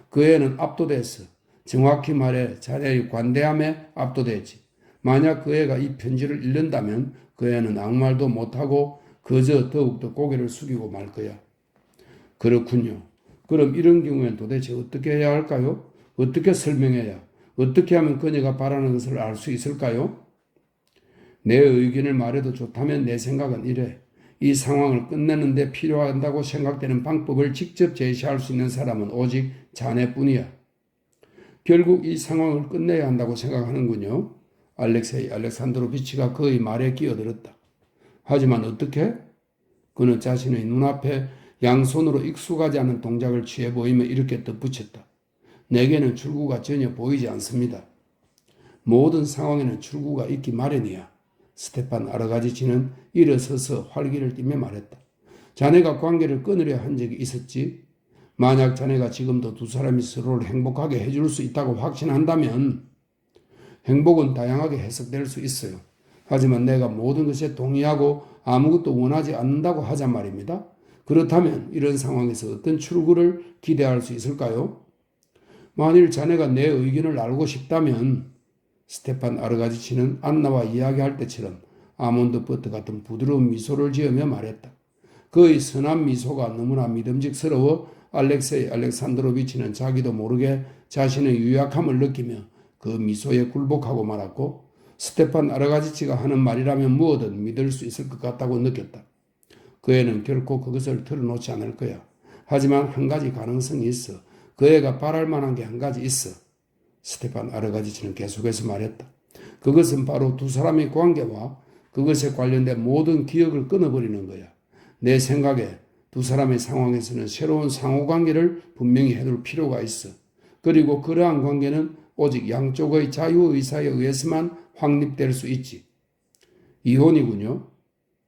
그 애는 압도됐어. 정확히 말해 자네의 관대함에 압도됐지. 만약 그 애가 이 편지를 읽는다면 그 애는 아무 말도 못하고 그저 더욱더 고개를 숙이고 말 거야. 그렇군요. 그럼 이런 경우엔 도대체 어떻게 해야 할까요? 어떻게 설명해야, 어떻게 하면 그녀가 바라는 것을 알 수 있을까요? 내 의견을 말해도 좋다면 내 생각은 이래. 이 상황을 끝내는 데 필요한다고 생각되는 방법을 직접 제시할 수 있는 사람은 오직 자네뿐이야. 결국 이 상황을 끝내야 한다고 생각하는군요. 알렉세이 알렉산드로비치가 그의 말에 끼어들었다. 하지만 어떻게? 그는 자신의 눈앞에 양손으로 익숙하지 않은 동작을 취해 보이며 이렇게 덧붙였다. 내게는 출구가 전혀 보이지 않습니다. 모든 상황에는 출구가 있기 마련이야. 스테판 아르가디치는 일어서서 활기를 띠며 말했다. 자네가 관계를 끊으려 한 적이 있었지? 만약 자네가 지금도 두 사람이 서로를 행복하게 해줄 수 있다고 확신한다면 행복은 다양하게 해석될 수 있어요. 하지만 내가 모든 것에 동의하고 아무것도 원하지 않는다고 하자 말입니다. 그렇다면 이런 상황에서 어떤 출구를 기대할 수 있을까요? 만일 자네가 내 의견을 알고 싶다면 스테판 아르가디치는 안나와 이야기할 때처럼 아몬드 버터 같은 부드러운 미소를 지으며 말했다. 그의 선한 미소가 너무나 믿음직스러워 알렉세이 알렉산드로비치는 자기도 모르게 자신의 유약함을 느끼며 그 미소에 굴복하고 말았고 스테판 아르가지치가 하는 말이라면 무엇든 믿을 수 있을 것 같다고 느꼈다. 그 애는 결코 그것을 털어놓지 않을 거야. 하지만 한 가지 가능성이 있어. 그 애가 바랄 만한 게 한 가지 있어. 스테판 아르가지치는 계속해서 말했다. 그것은 바로 두 사람의 관계와 그것에 관련된 모든 기억을 끊어버리는 거야. 내 생각에 두 사람의 상황에서는 새로운 상호관계를 분명히 해둘 필요가 있어. 그리고 그러한 관계는 오직 양쪽의 자유의사에 의해서만 확립될 수 있지. 이혼이군요.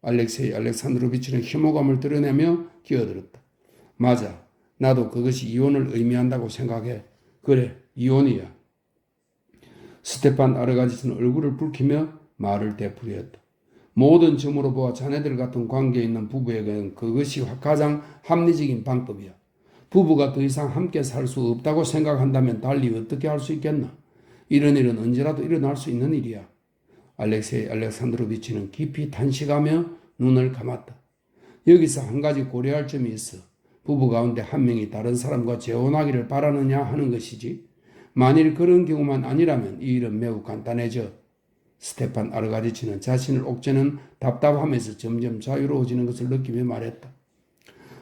알렉세이 알렉산드로비치는 혐오감을 드러내며 끼어들었다. 맞아. 나도 그것이 이혼을 의미한다고 생각해. 그래, 이혼이야. 스테판 아르가지치는 얼굴을 붉히며 말을 되풀이했다. 모든 점으로 보아 자네들 같은 관계에 있는 부부에게는 그것이 가장 합리적인 방법이야. 부부가 더 이상 함께 살 수 없다고 생각한다면 달리 어떻게 할 수 있겠나? 이런 일은 언제라도 일어날 수 있는 일이야. 알렉세이 알렉산드로비치는 깊이 탄식하며 눈을 감았다. 여기서 한 가지 고려할 점이 있어. 부부 가운데 한 명이 다른 사람과 재혼하기를 바라느냐 하는 것이지. 만일 그런 경우만 아니라면 이 일은 매우 간단해져. 스테판 아르가지치는 자신을 옥죄는 답답함에서 점점 자유로워지는 것을 느끼며 말했다.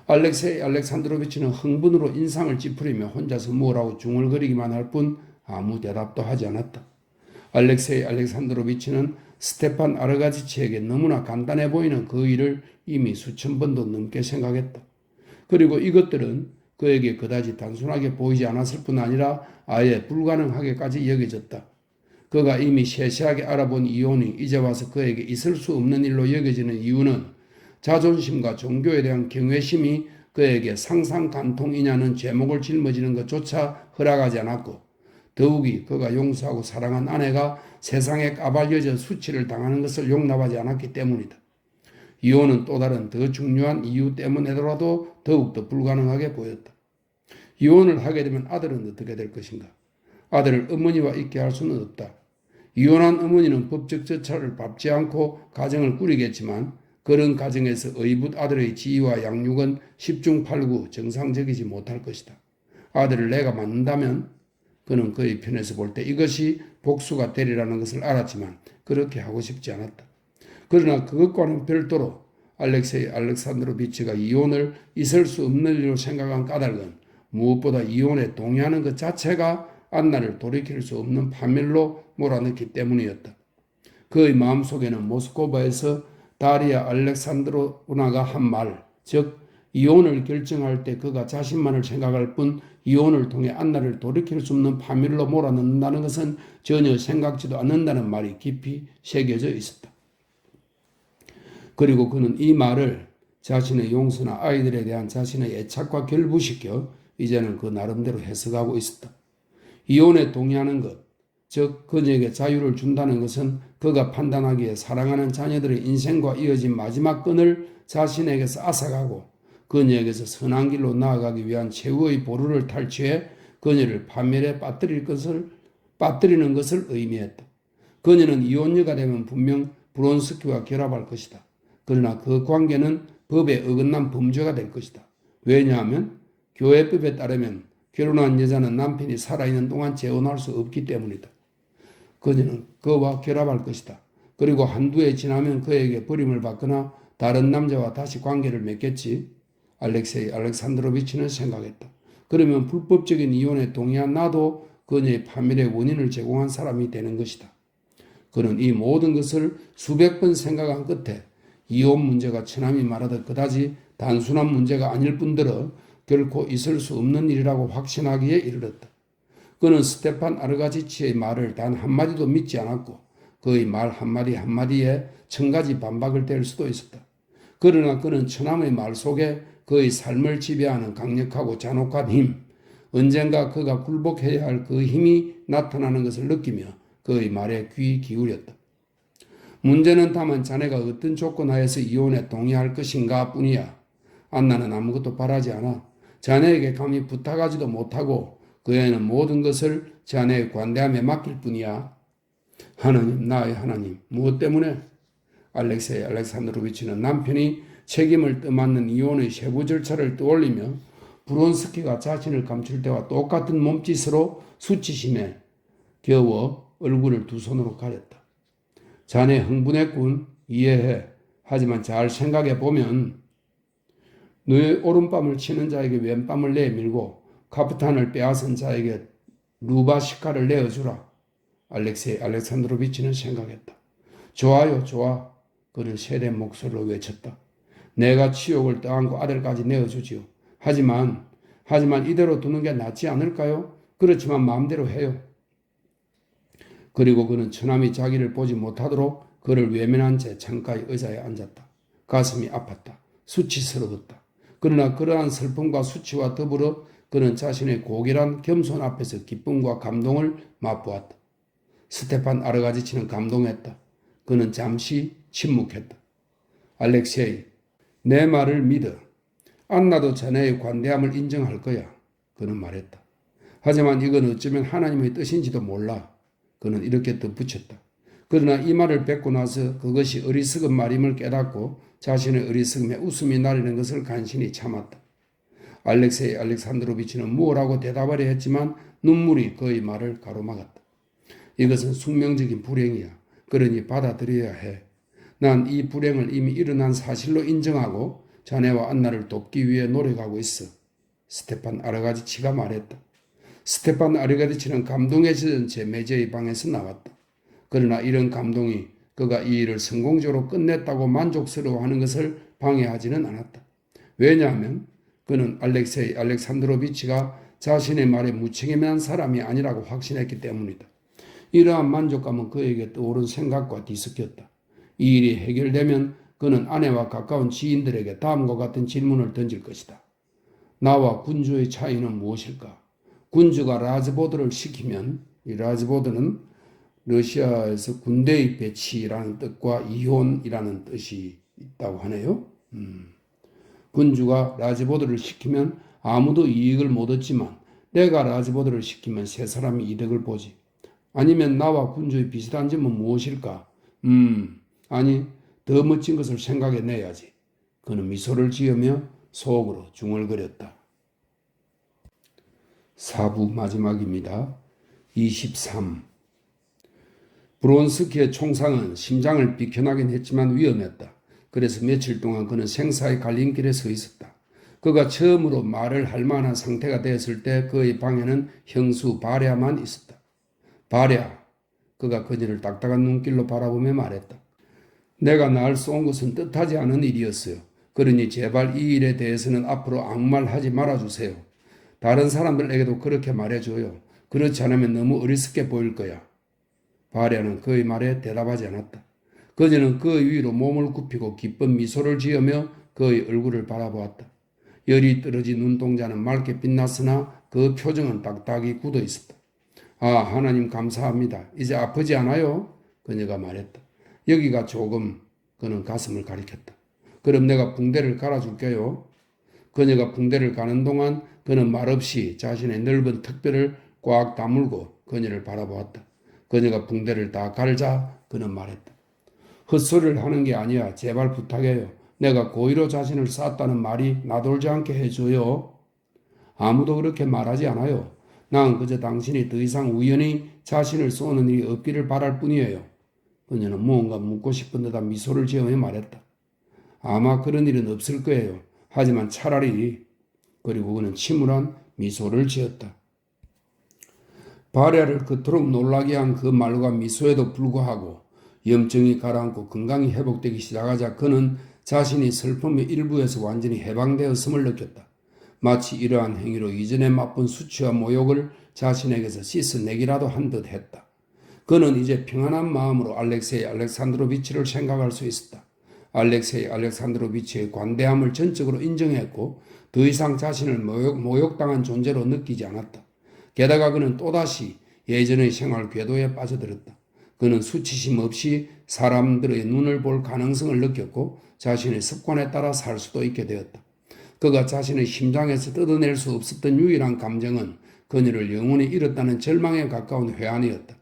알렉세이 알렉산드로비치는 흥분으로 인상을 찌푸리며 혼자서 뭐라고 중얼거리기만 할 뿐 아무 대답도 하지 않았다. 알렉세이 알렉산드로비치는 스테판 아르가지치에게 너무나 간단해 보이는 그 일을 이미 수천 번도 넘게 생각했다. 그리고 이것들은 그에게 그다지 단순하게 보이지 않았을 뿐 아니라 아예 불가능하게까지 여겨졌다. 그가 이미 세세하게 알아본 이혼이 이제 와서 그에게 있을 수 없는 일로 여겨지는 이유는 자존심과 종교에 대한 경외심이 그에게 상상간통이냐는 제목을 짊어지는 것조차 허락하지 않았고, 더욱이 그가 용서하고 사랑한 아내가 세상에 까발려져 수치를 당하는 것을 용납하지 않았기 때문이다. 이혼은 또 다른 더 중요한 이유 때문에라도 더욱더 불가능하게 보였다. 이혼을 하게 되면 아들은 어떻게 될 것인가? 아들을 어머니와 있게 할 수는 없다. 이혼한 어머니는 법적 절차를 밟지 않고 가정을 꾸리겠지만 그런 가정에서 의붓 아들의 지위와 양육은 10중 8구 정상적이지 못할 것이다. 아들을 내가 낳는다면 그는 그의 편에서 볼 때 이것이 복수가 되리라는 것을 알았지만 그렇게 하고 싶지 않았다. 그러나 그것과는 별도로 알렉세이 알렉산드로비치가 이혼을 있을 수 없는 일로 생각한 까닭은 무엇보다 이혼에 동의하는 것 자체가 안나를 돌이킬 수 없는 파멸로 몰아넣기 때문이었다. 그의 마음속에는 모스크바에서 다리아 알렉산드로나가 한 말, 즉 이혼을 결정할 때 그가 자신만을 생각할 뿐 이혼을 통해 안나를 돌이킬 수 없는 파멸로 몰아넣는다는 것은 전혀 생각지도 않는다는 말이 깊이 새겨져 있었다. 그리고 그는 이 말을 자신의 용서나 아이들에 대한 자신의 애착과 결부시켜 이제는 그 나름대로 해석하고 있었다. 이혼에 동의하는 것, 즉 그녀에게 자유를 준다는 것은 그가 판단하기에 사랑하는 자녀들의 인생과 이어진 마지막 끈을 자신에게서 앗아가고 그녀에게서 선한 길로 나아가기 위한 최후의 보루를 탈취해 그녀를 파멸에 빠뜨리는 것을 의미했다. 그녀는 이혼녀가 되면 분명 브론스키와 결합할 것이다. 그러나 그 관계는 법에 어긋난 범죄가 될 것이다. 왜냐하면 교회법에 따르면 결혼한 여자는 남편이 살아있는 동안 재혼할 수 없기 때문이다. 그녀는 그와 결합할 것이다. 그리고 한두 해 지나면 그에게 버림을 받거나 다른 남자와 다시 관계를 맺겠지. 알렉세이 알렉산드로비치는 생각했다. 그러면 불법적인 이혼에 동의한 나도 그녀의 파멸의 원인을 제공한 사람이 되는 것이다. 그는 이 모든 것을 수백 번 생각한 끝에 이혼 문제가 처남이 말하듯 그다지 단순한 문제가 아닐 뿐더러 결코 있을 수 없는 일이라고 확신하기에 이르렀다. 그는 스테판 아르가지치의 말을 단 한마디도 믿지 않았고 그의 말 한마디 한마디에 1000가지 반박을 댈 수도 있었다. 그러나 그는 처남의 말 속에 그의 삶을 지배하는 강력하고 잔혹한 힘, 언젠가 그가 굴복해야 할 그 힘이 나타나는 것을 느끼며 그의 말에 귀 기울였다. 문제는 다만 자네가 어떤 조건 하에서 이혼에 동의할 것인가 뿐이야. 안나는 아무것도 바라지 않아. 자네에게 감히 부탁하지도 못하고 그 애는 모든 것을 자네의 관대함에 맡길 뿐이야. 하나님, 나의 하나님, 무엇 때문에? 알렉세이 알렉산드로비치는 남편이 책임을 떠맡는 이혼의 세부 절차를 떠올리며 브론스키가 자신을 감출 때와 똑같은 몸짓으로 수치심에 겨워 얼굴을 두 손으로 가렸다. 자네 흥분했군. 이해해. 하지만 잘 생각해 보면 너의 오른밤을 치는 자에게 왼밤을 내밀고 카프탄을 빼앗은 자에게 루바시카를 내어주라. 알렉세이 알렉산드로비치는 생각했다. 좋아요, 좋아. 그는 세된 목소리로 외쳤다. 내가 치욕을 떠안고 아들까지 내어주지요. 하지만 이대로 두는 게 낫지 않을까요? 그렇지만 마음대로 해요. 그리고 그는 처남이 자기를 보지 못하도록 그를 외면한 채 창가의 의자에 앉았다. 가슴이 아팠다. 수치스러웠다. 그러나 그러한 슬픔과 수치와 더불어 그는 자신의 고결한 겸손 앞에서 기쁨과 감동을 맛보았다. 스테판 아르가지치는 감동했다. 그는 잠시 침묵했다. 알렉세이, 내 말을 믿어. 안나도 자네의 관대함을 인정할 거야. 그는 말했다. 하지만 이건 어쩌면 하나님의 뜻인지도 몰라. 그는 이렇게 덧붙였다. 그러나 이 말을 뱉고 나서 그것이 어리석은 말임을 깨닫고 자신의 어리석음에 웃음이 나리는 것을 간신히 참았다. 알렉세이 알렉산드로비치는 무엇라고 대답하려 했지만 눈물이 그의 말을 가로막았다. 이것은 숙명적인 불행이야. 그러니 받아들여야 해. 난 이 불행을 이미 일어난 사실로 인정하고 자네와 안나를 돕기 위해 노력하고 있어. 스테판 아르가지치가 말했다. 스테판 아르가지치는 감동에 젖은 채 메제의 방에서 나왔다. 그러나 이런 감동이 그가 이 일을 성공적으로 끝냈다고 만족스러워하는 것을 방해하지는 않았다. 왜냐하면 그는 알렉세이 알렉산드로비치가 자신의 말에 무책임한 사람이 아니라고 확신했기 때문이다. 이러한 만족감은 그에게 떠오른 생각과 뒤섞였다. 이 일이 해결되면 그는 아내와 가까운 지인들에게 다음과 같은 질문을 던질 것이다. 나와 군주의 차이는 무엇일까? 군주가 라즈보드를 시키면 이 라즈보드는 러시아에서 군대의 배치라는 뜻과 이혼이라는 뜻이 있다고 하네요. 군주가 라즈보드를 시키면 아무도 이익을 못 얻지만 내가 라즈보드를 시키면 세 사람이 이득을 보지. 아니면 나와 군주의 비슷한 점은 무엇일까? 아니, 더 멋진 것을 생각해내야지. 그는 미소를 지으며 속으로 중얼거렸다. 4부 마지막입니다. 23. 브론스키의 총상은 심장을 비켜나긴 했지만 위험했다. 그래서 며칠 동안 그는 생사의 갈림길에 서 있었다. 그가 처음으로 말을 할 만한 상태가 되었을 때 그의 방에는 형수 바랴만 있었다. 바랴, 그가 그녀를 딱딱한 눈길로 바라보며 말했다. 내가 날 쏜 것은 뜻하지 않은 일이었어요. 그러니 제발 이 일에 대해서는 앞으로 아무 말 하지 말아주세요. 다른 사람들에게도 그렇게 말해줘요. 그렇지 않으면 너무 어리석게 보일 거야. 바랴는 그의 말에 대답하지 않았다. 그녀는 그의 위로 몸을 굽히고 기쁜 미소를 지으며 그의 얼굴을 바라보았다. 열이 떨어진 눈동자는 맑게 빛났으나 그 표정은 딱딱이 굳어 있었다. 아, 하나님 감사합니다. 이제 아프지 않아요? 그녀가 말했다. 여기가 조금. 그는 가슴을 가리켰다. 그럼 내가 붕대를 갈아줄게요. 그녀가 붕대를 가는 동안 그는 말없이 자신의 넓은 턱뼈를 꽉 다물고 그녀를 바라보았다. 그녀가 붕대를 다 갈자 그는 말했다. 헛소리를 하는 게 아니야. 제발 부탁해요. 내가 고의로 자신을 쐈다는 말이 나돌지 않게 해줘요. 아무도 그렇게 말하지 않아요. 난 그저 당신이 더 이상 우연히 자신을 쏘는 일이 없기를 바랄 뿐이에요. 그녀는 무언가 묻고 싶은 듯한 미소를 지으며 말했다. 아마 그런 일은 없을 거예요. 하지만 차라리. 그리고 그는 침울한 미소를 지었다. 바랴를 그토록 놀라게 한 그 말과 미소에도 불구하고 염증이 가라앉고 건강이 회복되기 시작하자 그는 자신이 슬픔의 일부에서 완전히 해방되었음을 느꼈다. 마치 이러한 행위로 이전에 맛본 수치와 모욕을 자신에게서 씻어내기라도 한 듯 했다. 그는 이제 평안한 마음으로 알렉세이 알렉산드로비치를 생각할 수 있었다. 알렉세이 알렉산드로비치의 관대함을 전적으로 인정했고 더 이상 자신을 모욕당한 존재로 느끼지 않았다. 게다가 그는 또다시 예전의 생활 궤도에 빠져들었다. 그는 수치심 없이 사람들의 눈을 볼 가능성을 느꼈고 자신의 습관에 따라 살 수도 있게 되었다. 그가 자신의 심장에서 뜯어낼 수 없었던 유일한 감정은 그녀를 영원히 잃었다는 절망에 가까운 회한이었다.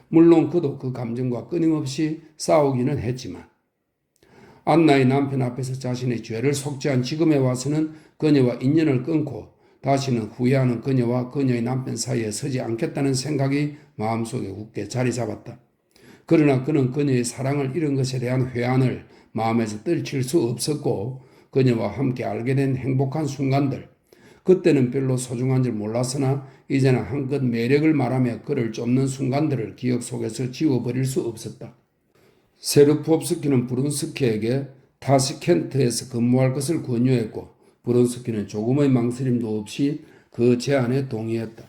물론 그도 그 감정과 끊임없이 싸우기는 했지만 안나의 남편 앞에서 자신의 죄를 속죄한 지금에 와서는 그녀와 인연을 끊고 다시는 후회하는 그녀와 그녀의 남편 사이에 서지 않겠다는 생각이 마음속에 굳게 자리 잡았다. 그러나 그는 그녀의 사랑을 잃은 것에 대한 회한을 마음에서 떨칠 수 없었고 그녀와 함께 알게 된 행복한 순간들, 그때는 별로 소중한 줄 몰랐으나 이제는 한껏 매력을 말하며 그를 쫓는 순간들을 기억 속에서 지워버릴 수 없었다. 세르프옵스키는 브론스키에게 타시켄트에서 근무할 것을 권유했고 브론스키는 조금의 망설임도 없이 그 제안에 동의했다.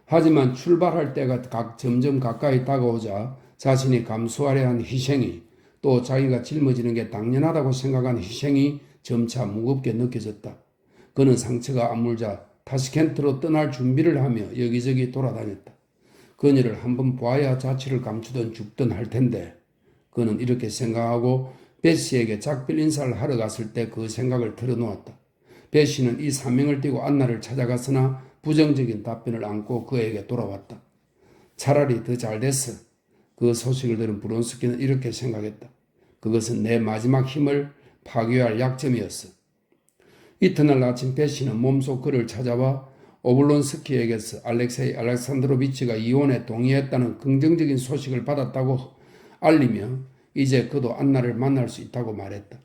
하지만 출발할 때가 점점 가까이 다가오자 자신이 감수하려 한 희생이, 또 자기가 짊어지는 게 당연하다고 생각한 희생이 점차 무겁게 느껴졌다. 그는 상처가 아물자 타시켄트로 떠날 준비를 하며 여기저기 돌아다녔다. 그녀를 한번 봐야 자취를 감추든 죽든 할 텐데 그는 이렇게 생각하고 베시에게 작별 인사를 하러 갔을 때 그 생각을 털어놓았다. 베시는 이 사명을 띠고 안나를 찾아갔으나 부정적인 답변을 안고 그에게 돌아왔다. 차라리 더 잘됐어. 그 소식을 들은 브론스키는 이렇게 생각했다. 그것은 내 마지막 힘을 파괴할 약점이었어. 이튿날 아침 베시는 몸소 그를 찾아와 오블론스키에게서 알렉세이 알렉산드로비치가 이혼에 동의했다는 긍정적인 소식을 받았다고 알리며 이제 그도 안나를 만날 수 있다고 말했다.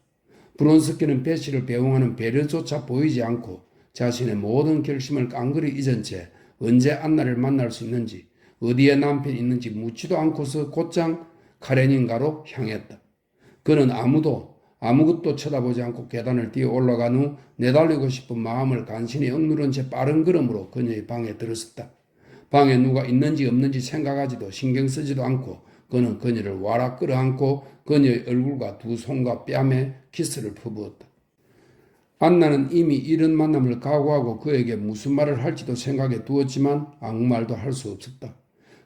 브론스키는 베시를 배웅하는 배려조차 보이지 않고 자신의 모든 결심을 깡그리 잊은 채 언제 안나를 만날 수 있는지, 어디에 남편이 있는지 묻지도 않고서 곧장 카레닌가로 향했다. 그는 아무것도 쳐다보지 않고 계단을 뛰어 올라간 후 내달리고 싶은 마음을 간신히 억누른 채 빠른 걸음으로 그녀의 방에 들어섰다. 방에 누가 있는지 없는지 생각하지도 신경 쓰지도 않고 그는 그녀를 와락 끌어안고 그녀의 얼굴과 두 손과 뺨에 키스를 퍼부었다. 안나는 이미 이런 만남을 각오하고 그에게 무슨 말을 할지도 생각해 두었지만 아무 말도 할 수 없었다.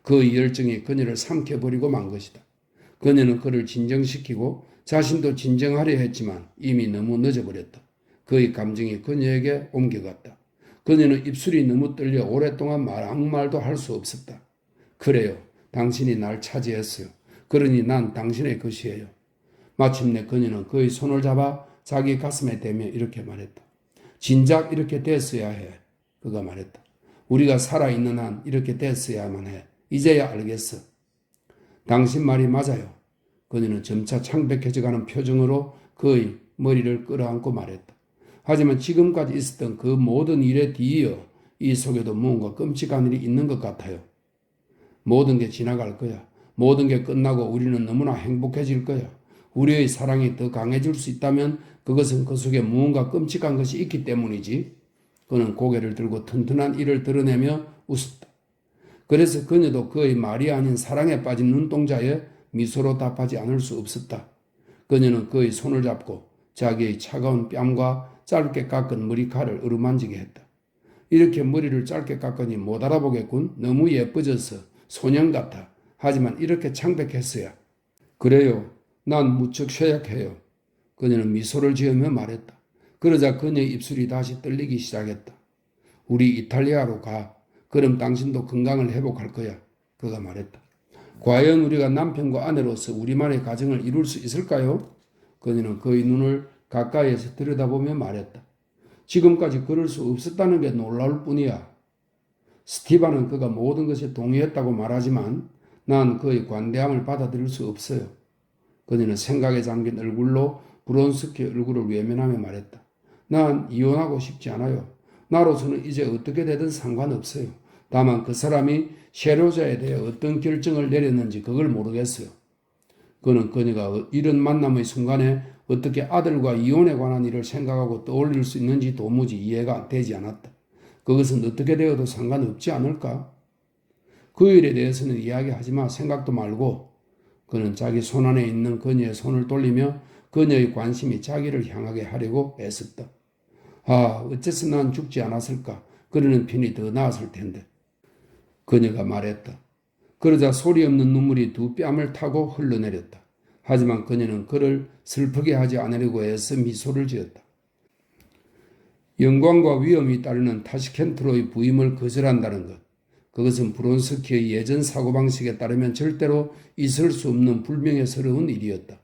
그 열정이 그녀를 삼켜버리고 만 것이다. 그녀는 그를 진정시키고 자신도 진정하려 했지만 이미 너무 늦어버렸다. 그의 감정이 그녀에게 옮겨갔다. 그녀는 입술이 너무 떨려 오랫동안 아무 말도 할 수 없었다. 그래요. 당신이 날 차지했어요. 그러니 난 당신의 것이에요. 마침내 그녀는 그의 손을 잡아 자기 가슴에 대며 이렇게 말했다. 진작 이렇게 됐어야 해. 그가 말했다. 우리가 살아있는 한 이렇게 됐어야만 해. 이제야 알겠어. 당신 말이 맞아요. 그녀는 점차 창백해져가는 표정으로 그의 머리를 끌어안고 말했다. 하지만 지금까지 있었던 그 모든 일에 뒤이어 이 속에도 무언가 끔찍한 일이 있는 것 같아요. 모든 게 지나갈 거야. 모든 게 끝나고 우리는 너무나 행복해질 거야. 우리의 사랑이 더 강해질 수 있다면 그것은 그 속에 무언가 끔찍한 것이 있기 때문이지. 그는 고개를 들고 튼튼한 이를 드러내며 웃었다. 그래서 그녀도 그의 말이 아닌 사랑에 빠진 눈동자에 미소로 답하지 않을 수 없었다. 그녀는 그의 손을 잡고 자기의 차가운 뺨과 짧게 깎은 머리칼을 어루만지게 했다. 이렇게 머리를 짧게 깎으니 못 알아보겠군. 너무 예뻐져서 소년 같아. 하지만 이렇게 창백했어야. 그래요. 난 무척 쇠약해요. 그녀는 미소를 지으며 말했다. 그러자 그녀의 입술이 다시 떨리기 시작했다. 우리 이탈리아로 가. 그럼 당신도 건강을 회복할 거야. 그가 말했다. 과연 우리가 남편과 아내로서 우리만의 가정을 이룰 수 있을까요? 그녀는 그의 눈을 가까이에서 들여다보며 말했다. 지금까지 그럴 수 없었다는 게 놀라울 뿐이야. 스티바는 그가 모든 것에 동의했다고 말하지만 난 그의 관대함을 받아들일 수 없어요. 그녀는 생각에 잠긴 얼굴로 브론스키의 얼굴을 외면하며 말했다. 난 이혼하고 싶지 않아요. 나로서는 이제 어떻게 되든 상관없어요. 다만 그 사람이 셰로자에 대해 어떤 결정을 내렸는지 그걸 모르겠어요. 그는 그녀가 이런 만남의 순간에 어떻게 아들과 이혼에 관한 일을 생각하고 떠올릴 수 있는지 도무지 이해가 되지 않았다. 그것은 어떻게 되어도 상관없지 않을까? 그 일에 대해서는 이야기하지 마. 생각도 말고. 그는 자기 손 안에 있는 그녀의 손을 돌리며 그녀의 관심이 자기를 향하게 하려고 애썼다. 아, 어째서 난 죽지 않았을까? 그러는 편이 더 나았을 텐데. 그녀가 말했다. 그러자 소리 없는 눈물이 두 뺨을 타고 흘러내렸다. 하지만 그녀는 그를 슬프게 하지 않으려고 애써 미소를 지었다. 영광과 위험이 따르는 타시켄트로의 부임을 거절한다는 것. 그것은 브론스키의 예전 사고방식에 따르면 절대로 있을 수 없는 불명예스러운 일이었다.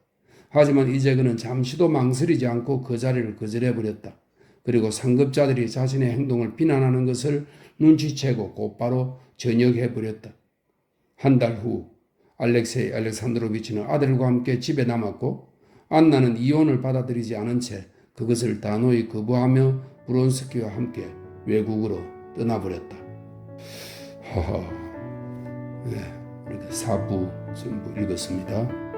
하지만 이제 그는 잠시도 망설이지 않고 그 자리를 거절해버렸다. 그리고 상급자들이 자신의 행동을 비난하는 것을 눈치채고 곧바로 전역해버렸다. 한 달 후 알렉세이 알렉산드로비치는 아들과 함께 집에 남았고 안나는 이혼을 받아들이지 않은 채 그것을 단호히 거부하며 브론스키와 함께 외국으로 떠나버렸다. 하하. 네, 이렇게 4부 전부 읽었습니다.